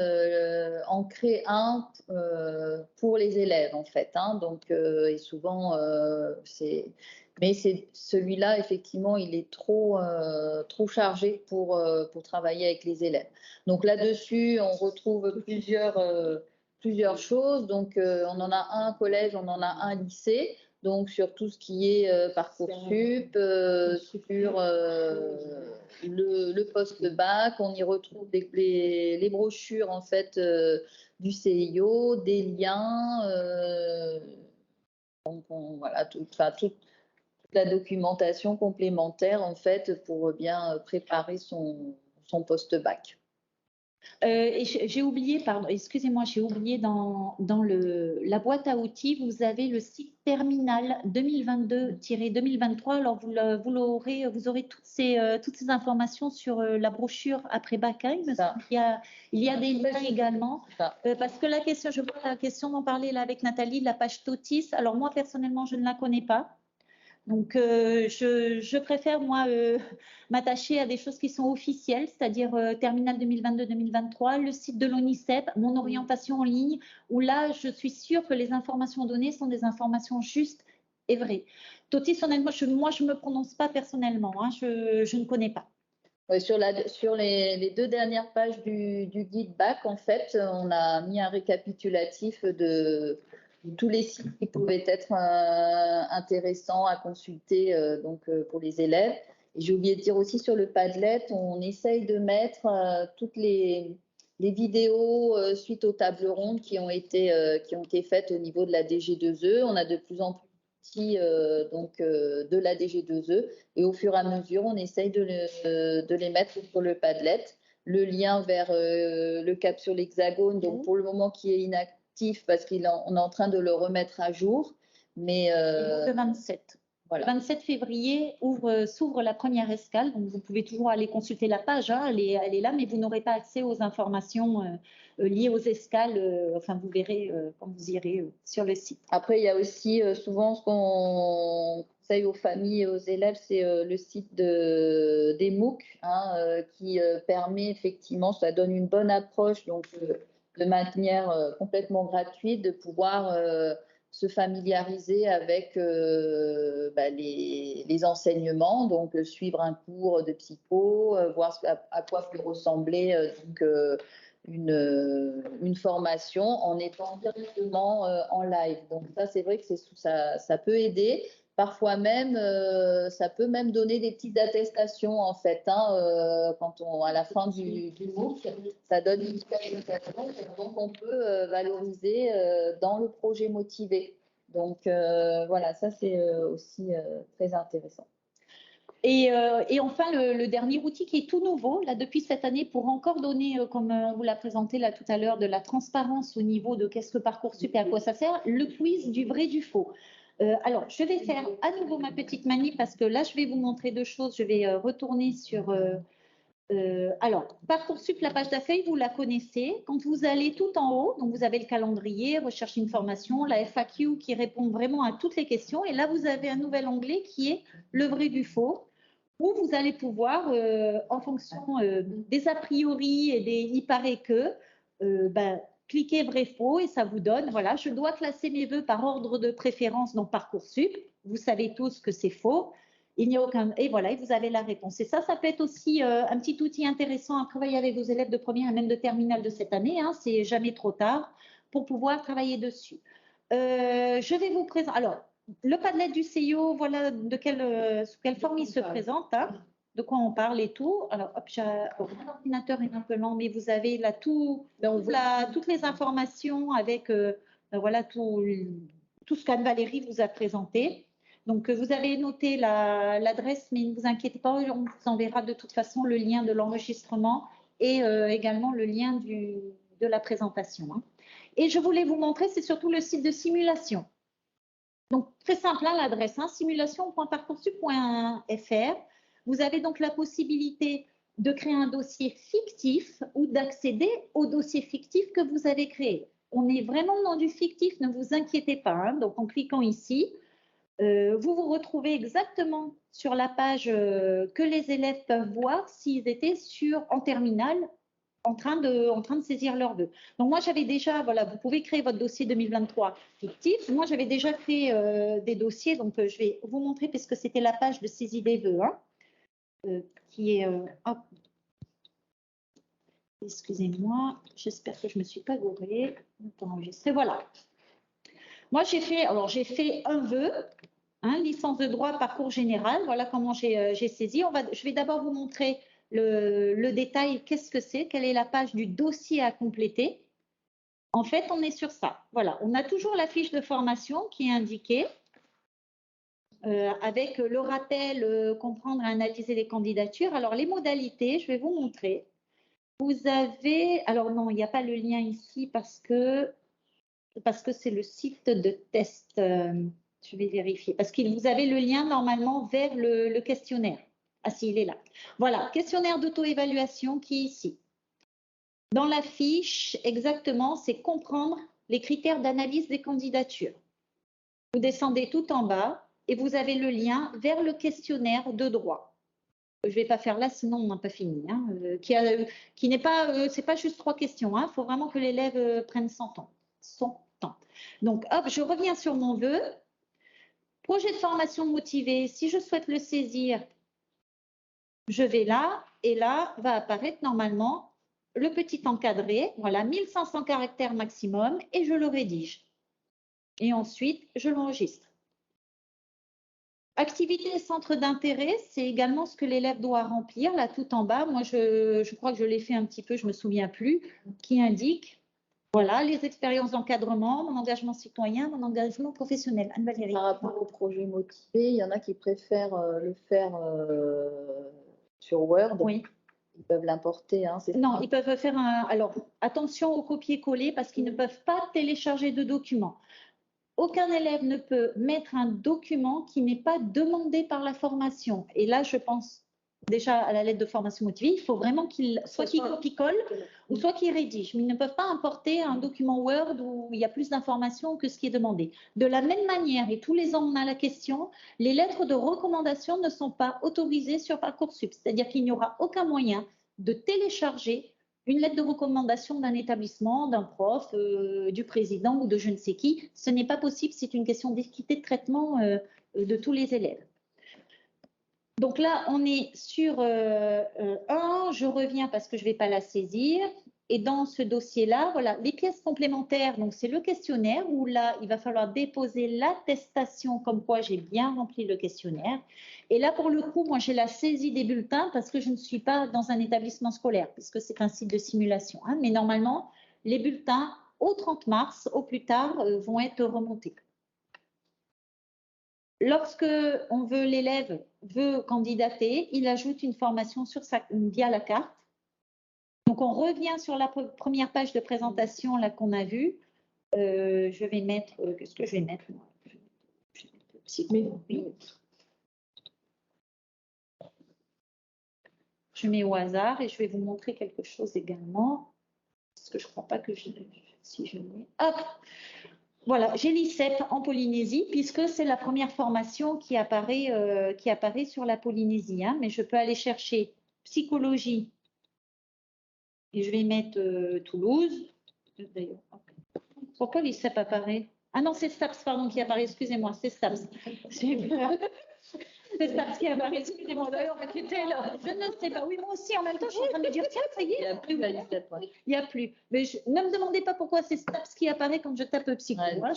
en crée un pour les élèves en fait. Hein, donc, et souvent, mais celui-là, effectivement, il est trop chargé pour travailler avec les élèves. Donc là-dessus, on retrouve plusieurs choses. Donc, on en a un collège, on en a un lycée. Donc, sur tout ce qui est Parcoursup, sur le post-bac, on y retrouve les brochures en fait du CIO, des liens. Donc, voilà, toute la documentation complémentaire en fait pour bien préparer son post-bac. Et j'ai oublié, pardon, excusez-moi, j'ai oublié dans la boîte à outils, vous avez le site terminal 2022-2023. Alors, vous aurez toutes ces informations sur la brochure après bac. Hein, il y a des liens également. Parce que la question, je vois la question d'en parler là avec Nathalie, la page TOTIS. Alors, moi, personnellement, je ne la connais pas. Donc, je préfère, moi, m'attacher à des choses qui sont officielles, c'est-à-dire Terminal 2022-2023, le site de l'ONICEP, mon orientation en ligne, où là, je suis sûre que les informations données sont des informations justes et vraies. Totis, honnêtement, moi, je ne me prononce pas personnellement, hein, je ne connais pas. Ouais, sur les 2 dernières pages du guide BAC, en fait, on a mis un récapitulatif de tous les sites qui pouvaient être intéressants à consulter pour les élèves. Et j'ai oublié de dire aussi sur le Padlet, on essaye de mettre toutes les vidéos suite aux tables rondes qui ont été faites au niveau de la DG2E. On a de plus en plus de la DG2E et au fur et à mesure on essaye de les mettre sur le Padlet, le lien vers le cap sur l'Hexagone, donc pour le moment qui est inactif parce qu'on est en train de le remettre à jour, mais le 27. Voilà. Le 27 février s'ouvre la première escale, donc vous pouvez toujours aller consulter la page, hein, elle est là, mais vous n'aurez pas accès aux informations liées aux escales, enfin vous verrez quand vous irez sur le site. Après, il y a aussi souvent ce qu'on conseille aux familles et aux élèves, c'est le site des MOOC, hein, qui permet effectivement, ça donne une bonne approche, donc de manière complètement gratuite, de pouvoir se familiariser avec les enseignements, donc suivre un cours de psycho, voir à quoi peut ressembler une formation en étant directement en live. Donc ça, c'est vrai que ça peut aider. Parfois même, ça peut même donner des petites attestations en fait. Hein, à la fin du MOOC, ça donne une petite attestation, donc on peut valoriser dans le projet motivé. Donc voilà, ça c'est aussi très intéressant. Et enfin, le dernier outil qui est tout nouveau, là, depuis cette année, pour encore donner, comme on vous l'a présenté là tout à l'heure, de la transparence au niveau de qu'est-ce que Parcoursup et à quoi ça sert, le quiz du vrai du faux. Alors, je vais faire à nouveau ma petite manie parce que là, je vais vous montrer deux choses. Je vais retourner sur... alors, Parcoursup, la page d'accueil, vous la connaissez. Quand vous allez tout en haut, donc vous avez le calendrier, recherche une formation, la FAQ qui répond vraiment à toutes les questions. Et là, vous avez un nouvel onglet qui est le vrai du faux, où vous allez pouvoir, en fonction des a priori et des il paraît que, cliquez vrai-faux et ça vous donne, voilà, je dois classer mes vœux par ordre de préférence dans Parcoursup. Vous savez tous que c'est faux. Il n'y a aucun... Et voilà, et vous avez la réponse. Et ça peut être aussi un petit outil intéressant à travailler avec vos élèves de première et même de terminale de cette année. Hein, c'est jamais trop tard pour pouvoir travailler dessus. Je vais vous présenter... Alors, le Padlet du CIO, voilà sous quelle forme il se présente, hein, de quoi on parle et tout. Alors, hop, l'ordinateur est un peu lent, mais vous avez là toutes les informations avec voilà, tout ce qu'Anne-Valérie vous a présenté. Donc, vous avez noté l'adresse, mais ne vous inquiétez pas, on vous enverra de toute façon le lien de l'enregistrement et également le lien de la présentation. Hein. Et je voulais vous montrer, c'est surtout le site de simulation. Donc, très simple, hein, l'adresse, hein, simulation.parcoursup.fr. Vous avez donc la possibilité de créer un dossier fictif ou d'accéder au dossier fictif que vous avez créé. On est vraiment dans du fictif, ne vous inquiétez pas. Hein. Donc, en cliquant ici, vous vous retrouvez exactement sur la page que les élèves peuvent voir s'ils étaient en terminale en train de saisir leurs vœux. Donc moi j'avais déjà, voilà, vous pouvez créer votre dossier 2023 fictif. Moi j'avais déjà fait des dossiers, donc je vais vous montrer parce que c'était la page de saisie des vœux, hein, qui est, hop, excusez-moi, j'espère que je ne me suis pas gourée. Voilà. Moi j'ai fait un vœu. Hein, licence de droit, parcours général, voilà comment j'ai saisi. Je vais d'abord vous montrer le détail, qu'est-ce que c'est, quelle est la page du dossier à compléter. En fait, on est sur ça. Voilà, on a toujours la fiche de formation qui est indiquée avec le rappel, comprendre et analyser les candidatures. Alors, les modalités, je vais vous montrer. Vous avez, alors non, il n'y a pas le lien ici parce que c'est le site de test. Je vais vérifier. Parce que vous avez le lien normalement vers le questionnaire. Ah si, il est là. Voilà, questionnaire d'auto-évaluation qui est ici. Dans la fiche, exactement, c'est comprendre les critères d'analyse des candidatures. Vous descendez tout en bas et vous avez le lien vers le questionnaire de droit. Je ne vais pas faire là, sinon on n'a pas fini. Hein, qui n'est pas, c'est pas juste 3 questions. Il faut vraiment que l'élève prenne son temps. Donc, hop, je reviens sur mon vœu. Projet de formation motivé, si je souhaite le saisir, je vais là et là va apparaître normalement le petit encadré, voilà, 1500 caractères maximum et je le rédige. Et ensuite, je l'enregistre. Activité et centre d'intérêt, c'est également ce que l'élève doit remplir, là tout en bas. Moi, je crois que je l'ai fait un petit peu, je ne me souviens plus, qui indique voilà, les expériences d'encadrement, mon engagement citoyen, mon engagement professionnel. Anne-Valérie. Par rapport au projet motivé, il y en a qui préfèrent le faire sur Word. Oui. Ils peuvent l'importer. Hein, non, ils peuvent faire un... Alors, attention au copier-coller parce qu'ils ne peuvent pas télécharger de documents. Aucun élève ne peut mettre un document qui n'est pas demandé par la formation. Et là, je pense déjà à la lettre de formation motivée, il faut vraiment qu'il copie-colle ou soit qu'il rédige. Mais ils ne peuvent pas importer un document Word où il y a plus d'informations que ce qui est demandé. De la même manière, et tous les ans on a la question, les lettres de recommandation ne sont pas autorisées sur Parcoursup. C'est-à-dire qu'il n'y aura aucun moyen de télécharger une lettre de recommandation d'un établissement, d'un prof, du président ou de je ne sais qui. Ce n'est pas possible, c'est une question d'équité de traitement de tous les élèves. Donc là, on est sur 1, je reviens parce que je ne vais pas la saisir. Et dans ce dossier-là, voilà, les pièces complémentaires, donc c'est le questionnaire où là, il va falloir déposer l'attestation comme quoi j'ai bien rempli le questionnaire. Et là, pour le coup, moi, j'ai la saisie des bulletins parce que je ne suis pas dans un établissement scolaire, puisque c'est un site de simulation. Hein, mais normalement, les bulletins, au 30 mars, au plus tard, vont être remontés. Lorsque l'élève veut candidater, il ajoute une formation via la carte. Donc, on revient sur la première page de présentation là qu'on a vue. Je vais mettre, qu'est-ce que je vais mettre moi? Je vais mettre psychologie. Je mets au hasard et je vais vous montrer quelque chose également. Parce que je ne crois pas que si je mets. Hop! Voilà, j'ai l'ICEP en Polynésie, puisque c'est la première formation qui apparaît sur la Polynésie. Hein, mais je peux aller chercher psychologie. Et je vais mettre Toulouse. D'ailleurs, pourquoi l'ICEP apparaît? Ah non, c'est STAPS, pardon, qui apparaît. Excusez-moi, c'est STAPS. C'est STAPS qui apparaît. Excusez-moi, d'ailleurs, j'étais là. Je ne sais pas. Oui, moi aussi, en même temps, je suis en train de me dire, tiens, ça y est. Il n'y a plus la l'ICEP. Il n'y a plus. Mais ne me demandez pas pourquoi c'est STAPS qui apparaît quand je tape psycho. Ouais. Hein,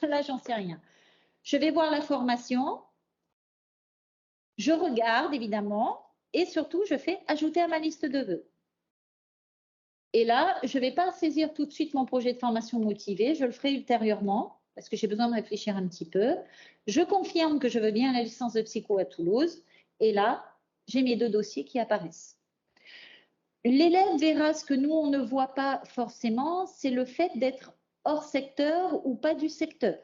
là, j'en sais rien. Je vais voir la formation. Je regarde, évidemment. Et surtout, je fais ajouter à ma liste de vœux. Et là, je ne vais pas saisir tout de suite mon projet de formation motivé. Je le ferai ultérieurement parce que j'ai besoin de réfléchir un petit peu. Je confirme que je veux bien la licence de psycho à Toulouse. Et là, j'ai mes 2 dossiers qui apparaissent. L'élève verra ce que nous, on ne voit pas forcément, c'est le fait d'être hors secteur ou pas du secteur.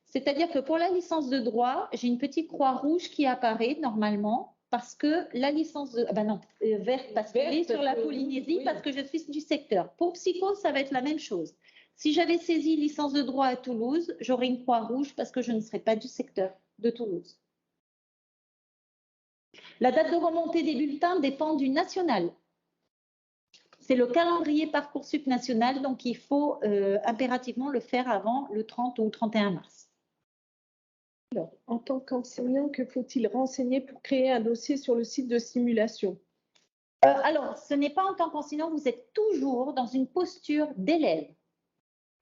C'est-à-dire que pour la licence de droit, j'ai une petite croix rouge qui apparaît normalement parce que la licence de... Ah ben non, verte parce qu'elle est sur la Polynésie, oui. Parce que je suis du secteur. Pour psycho, ça va être la même chose. Si j'avais saisi licence de droit à Toulouse, j'aurais une croix rouge parce que je ne serais pas du secteur de Toulouse. La date de remontée des bulletins dépend du national. C'est le calendrier Parcoursup national, donc il faut impérativement le faire avant le 30 ou 31 mars. Alors, en tant qu'enseignant, que faut-il renseigner pour créer un dossier sur le site de simulation? Alors, ce n'est pas en tant qu'enseignant, vous êtes toujours dans une posture d'élève.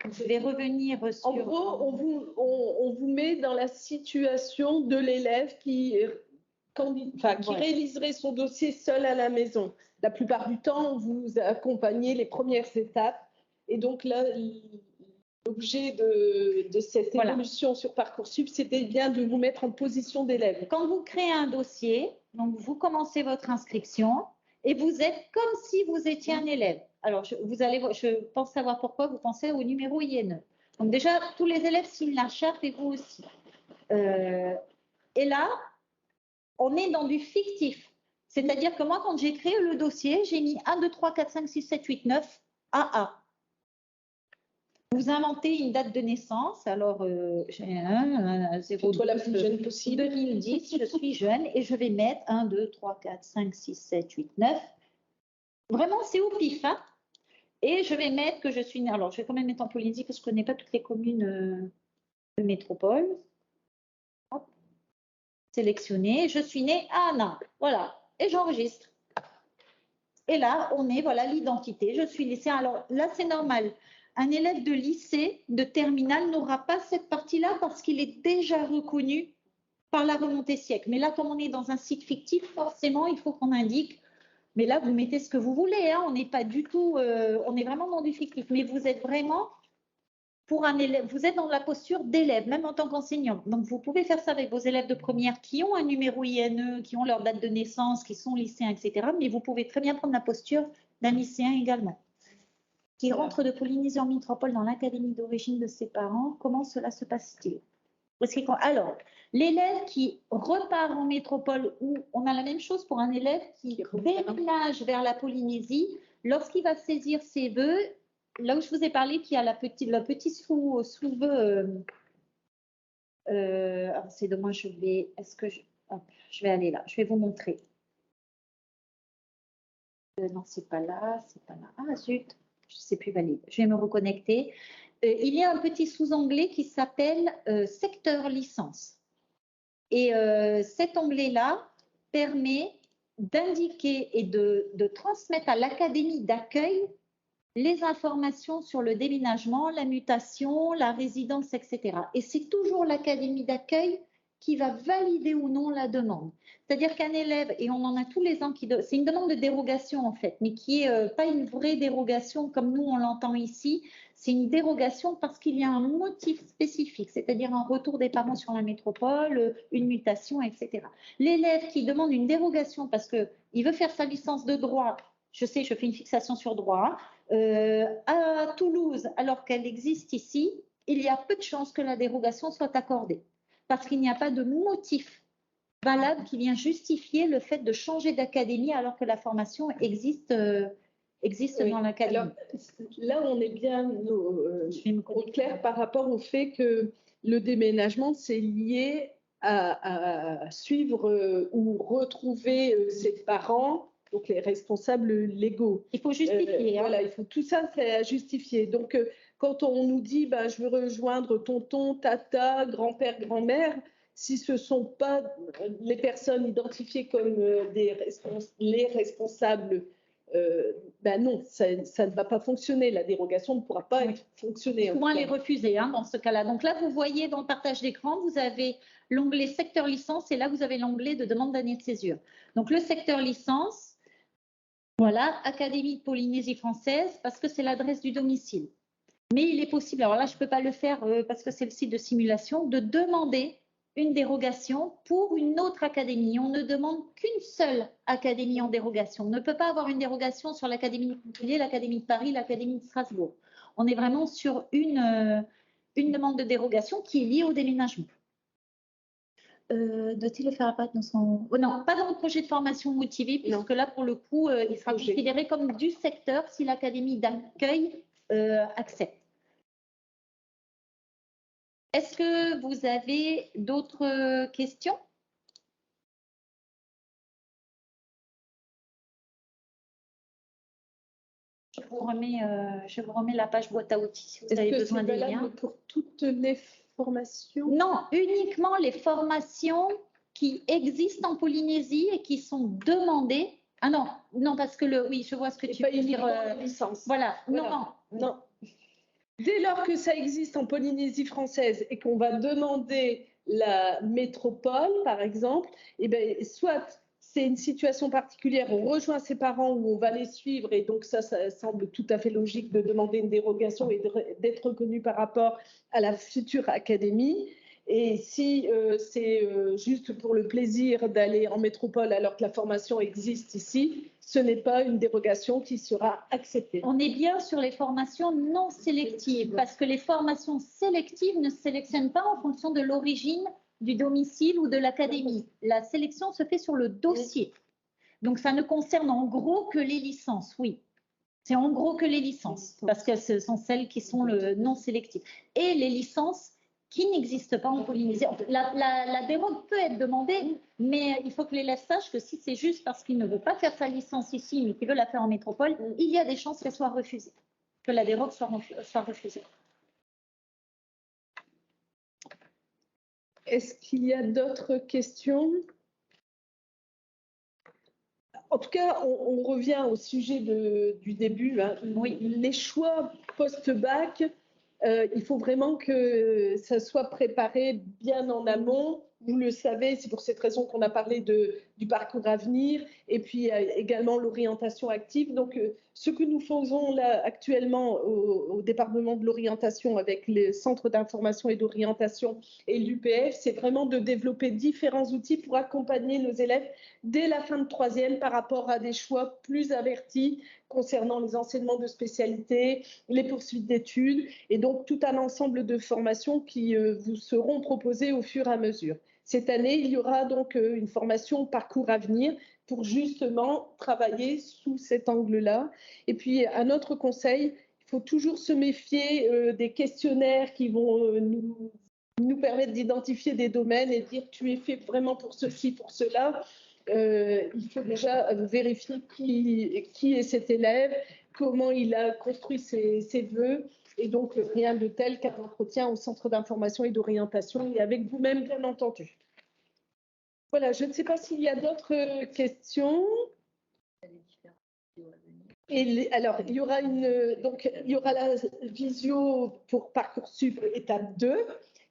Je vais revenir sur... En gros, on vous met dans la situation de l'élève qui réaliserait son dossier seul à la maison. La plupart du temps, vous accompagnez les premières étapes. Et donc là, l'objet de cette évolution sur Parcoursup, c'était bien de vous mettre en position d'élève. Quand vous créez un dossier, donc vous commencez votre inscription et vous êtes comme si vous étiez un élève. Alors, je pense savoir pourquoi vous pensez au numéro INE. Donc déjà, tous les élèves signent la charte et vous aussi. Et là, on est dans du fictif. C'est-à-dire que moi, quand j'ai créé le dossier, j'ai mis 1, 2, 3, 4, 5, 6, 7, 8, 9, AA. Vous inventez une date de naissance. Alors, j'ai 0, la plus jeune possible. 2010, je suis jeune et je vais mettre 1, 2, 3, 4, 5, 6, 7, 8, 9. Vraiment, c'est au pif. Hein, et je vais mettre que je suis née. Alors, je vais quand même mettre en Polynésie parce que je ne connais pas toutes les communes de métropole. Hop. Sélectionner. Je suis née à Naples. Voilà. Et j'enregistre. Et là, on est, voilà, l'identité. Je suis lycéen. Alors là, c'est normal. Un élève de lycée, de terminale, n'aura pas cette partie-là parce qu'il est déjà reconnu par la remontée siècle. Mais là, comme on est dans un site fictif, forcément, il faut qu'on indique. Mais là, vous mettez ce que vous voulez. Hein. On n'est pas du tout, on est vraiment dans du fictif. Mais vous êtes vraiment pour un élève, vous êtes dans la posture d'élève, même en tant qu'enseignant. Donc, vous pouvez faire ça avec vos élèves de première qui ont un numéro INE, qui ont leur date de naissance, qui sont lycéens, etc. Mais vous pouvez très bien prendre la posture d'un lycéen également. Qui rentre de Polynésie en métropole dans l'académie d'origine de ses parents, comment cela se passe-t-il? Alors, l'élève qui repart en métropole, ou on a la même chose pour un élève qui déménage vers la Polynésie, lorsqu'il va saisir ses vœux, là où je vous ai parlé qu'il y a le petit sous-vœu, c'est dommage, je vais aller là, je vais vous montrer. Non, c'est pas là. Ah zut, je ne sais plus valider. Je vais me reconnecter. Il y a un petit sous-onglet qui s'appelle secteur licence. Et cet onglet-là permet d'indiquer et de transmettre à l'académie d'accueil les informations sur le déménagement, la mutation, la résidence, etc. Et c'est toujours l'académie d'accueil qui va valider ou non la demande. C'est-à-dire qu'un élève, et on en a tous les ans, c'est une demande de dérogation en fait, mais qui n'est pas une vraie dérogation comme nous on l'entend ici. C'est une dérogation parce qu'il y a un motif spécifique, c'est-à-dire un retour des parents sur la métropole, une mutation, etc. L'élève qui demande une dérogation parce qu'il veut faire sa licence de droit, je sais, je fais une fixation sur droit, à Toulouse, alors qu'elle existe ici, il y a peu de chances que la dérogation soit accordée parce qu'il n'y a pas de motif valable qui vient justifier le fait de changer d'académie alors que la formation existe Oui. dans l'académie. Alors là, on est bien au clair par rapport au fait que le déménagement, c'est lié à suivre ou retrouver ses parents, donc les responsables légaux. Il faut justifier. Voilà, il faut tout ça, c'est à justifier. Donc, quand on nous dit, je veux rejoindre tonton, tata, grand-père, grand-mère, si ce ne sont pas les personnes identifiées comme les responsables, non, ça ne va pas fonctionner. La dérogation ne pourra pas fonctionner. Souvent les refuser dans ce cas-là. Donc là, vous voyez dans le partage d'écran, vous avez l'onglet secteur licence et là, vous avez l'onglet de demande d'année de césure. Donc le secteur licence, voilà, Académie de Polynésie française, parce que c'est l'adresse du domicile. Mais il est possible, alors là, je ne peux pas le faire parce que c'est le site de simulation, de demander une dérogation pour une autre académie. On ne demande qu'une seule académie en dérogation. On ne peut pas avoir une dérogation sur l'Académie de Montpellier, l'Académie de Paris, l'Académie de Strasbourg. On est vraiment sur une demande de dérogation qui est liée au déménagement. Doit-il le faire apparaître dans son... Oh, non, pas dans le projet de formation motivée, puisque là, pour le coup, il sera considéré comme du secteur si l'académie d'accueil accepte. Est-ce que vous avez d'autres questions? Je vous remets la page boîte à outils si vous avez besoin des liens. Est-ce que c'est valable pour toutes les formations? Non, uniquement les formations qui existent en Polynésie et qui sont demandées. Ah non, non, parce que oui, je vois ce que tu veux dire. Licence. Voilà, non. Dès lors que ça existe en Polynésie française et qu'on va demander la métropole, par exemple, soit c'est une situation particulière, on rejoint ses parents ou on va les suivre, et donc ça semble tout à fait logique de demander une dérogation et d'être reconnu par rapport à la future académie. Et si c'est juste pour le plaisir d'aller en métropole alors que la formation existe ici, ce n'est pas une dérogation qui sera acceptée. On est bien sur les formations non sélectives, parce que les formations sélectives ne sélectionnent pas en fonction de l'origine du domicile ou de l'académie. La sélection se fait sur le dossier. Donc, ça ne concerne en gros que les licences, oui. C'est en gros que les licences, parce que ce sont celles qui sont non sélectives. Et les licences qui n'existent pas en Polynésie. La dérogue peut être demandée, mais il faut que l'élève sache que si c'est juste parce qu'il ne veut pas faire sa licence ici, mais qu'il veut la faire en métropole, il y a des chances qu'elle soit refusée, que la dérogue soit refusée. Est-ce qu'il y a d'autres questions? En tout cas, on revient au sujet du début. Oui. Les choix post-bac, il faut vraiment que ça soit préparé bien en amont. Vous le savez, c'est pour cette raison qu'on a parlé du parcours à venir et puis également l'orientation active. Donc, ce que nous faisons là actuellement au département de l'orientation avec les centres d'information et d'orientation et l'UPF, c'est vraiment de développer différents outils pour accompagner nos élèves dès la fin de troisième par rapport à des choix plus avertis concernant les enseignements de spécialité, les poursuites d'études et donc tout un ensemble de formations qui vous seront proposées au fur et à mesure. Cette année, il y aura donc une formation parcours à venir pour justement travailler sous cet angle-là. Et puis, un autre conseil, il faut toujours se méfier des questionnaires qui vont nous permettre d'identifier des domaines et dire tu es fait vraiment pour ceci, pour cela. Il faut déjà vérifier qui est cet élève, comment il a construit ses vœux, et donc rien de tel qu'un entretien au centre d'information et d'orientation, et avec vous-même, bien entendu. Voilà, je ne sais pas s'il y a d'autres questions. Alors, il y aura la visio pour Parcoursup étape 2.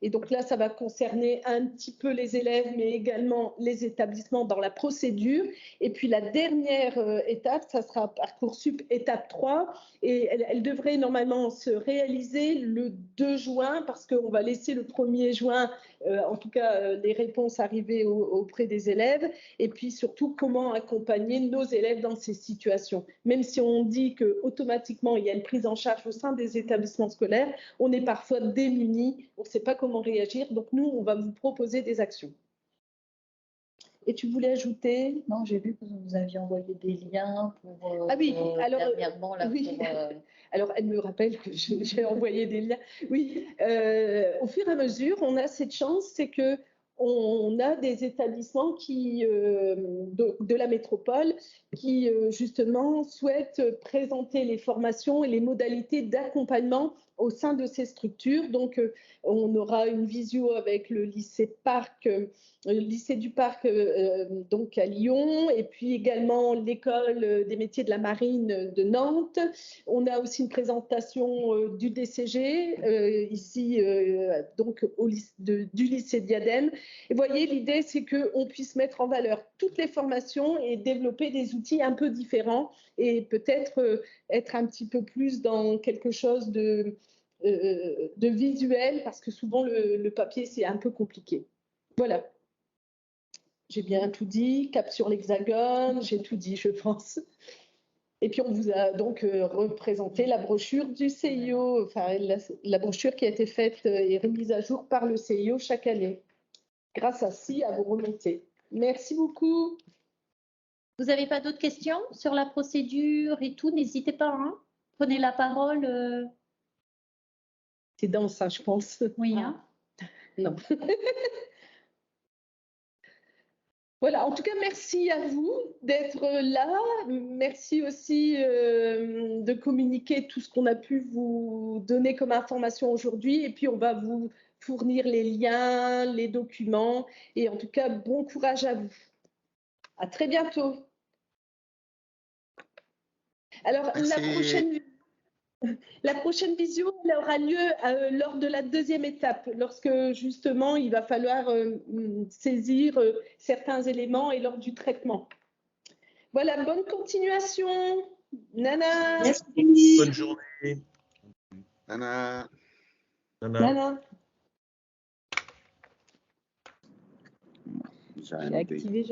Et donc là, ça va concerner un petit peu les élèves, mais également les établissements dans la procédure. Et puis la dernière étape, ça sera Parcoursup étape 3. Et elle devrait normalement se réaliser le 2 juin, parce qu'on va laisser le 1er juin, en tout cas, les réponses arriver auprès des élèves. Et puis surtout, comment accompagner nos élèves dans ces situations. Même si on dit qu'automatiquement, il y a une prise en charge au sein des établissements scolaires, on est parfois démunis, on ne sait pas comment réagir. Donc nous, on va vous proposer des actions. Et tu voulais ajouter? Non, j'ai vu que vous nous aviez envoyé des liens pour Ah oui, alors dernièrement là, oui. pour, Alors elle me rappelle que j'ai envoyé des liens. Oui, au fur et à mesure, on a cette chance, c'est que on a des établissements qui, de la métropole qui justement souhaitent présenter les formations et les modalités d'accompagnement au sein de ces structures. Donc, on aura une visio avec le lycée Parc, le lycée du Parc, donc à Lyon, et puis également l'école des métiers de la marine de Nantes. On a aussi une présentation du DCG ici, donc du lycée Diadème. Et vous voyez, l'idée, c'est qu'on puisse mettre en valeur toutes les formations et développer des outils un peu différents et peut-être être un petit peu plus dans quelque chose de visuel, parce que souvent le papier, c'est un peu compliqué. Voilà. J'ai bien tout dit, cap sur l'hexagone, j'ai tout dit, je pense. Et puis, on vous a donc représenté la brochure du CIO, enfin, la brochure qui a été faite et remise à jour par le CIO chaque année, grâce à vos remontées. Merci beaucoup. Vous n'avez pas d'autres questions sur la procédure et tout? N'hésitez pas, hein. Prenez la parole. C'est dans ça, je pense. Oui, hein. Non. Voilà, en tout cas, merci à vous d'être là. Merci aussi de communiquer tout ce qu'on a pu vous donner comme information aujourd'hui. Et puis, on va vous fournir les liens, les documents. Et en tout cas, bon courage à vous. À très bientôt. Alors, la prochaine visio, elle aura lieu lors de la deuxième étape, lorsque justement il va falloir saisir certains éléments et lors du traitement. Voilà, bonne continuation. Nana. Merci. Bonne journée. Nana. Nana. J'ai J'ai activé,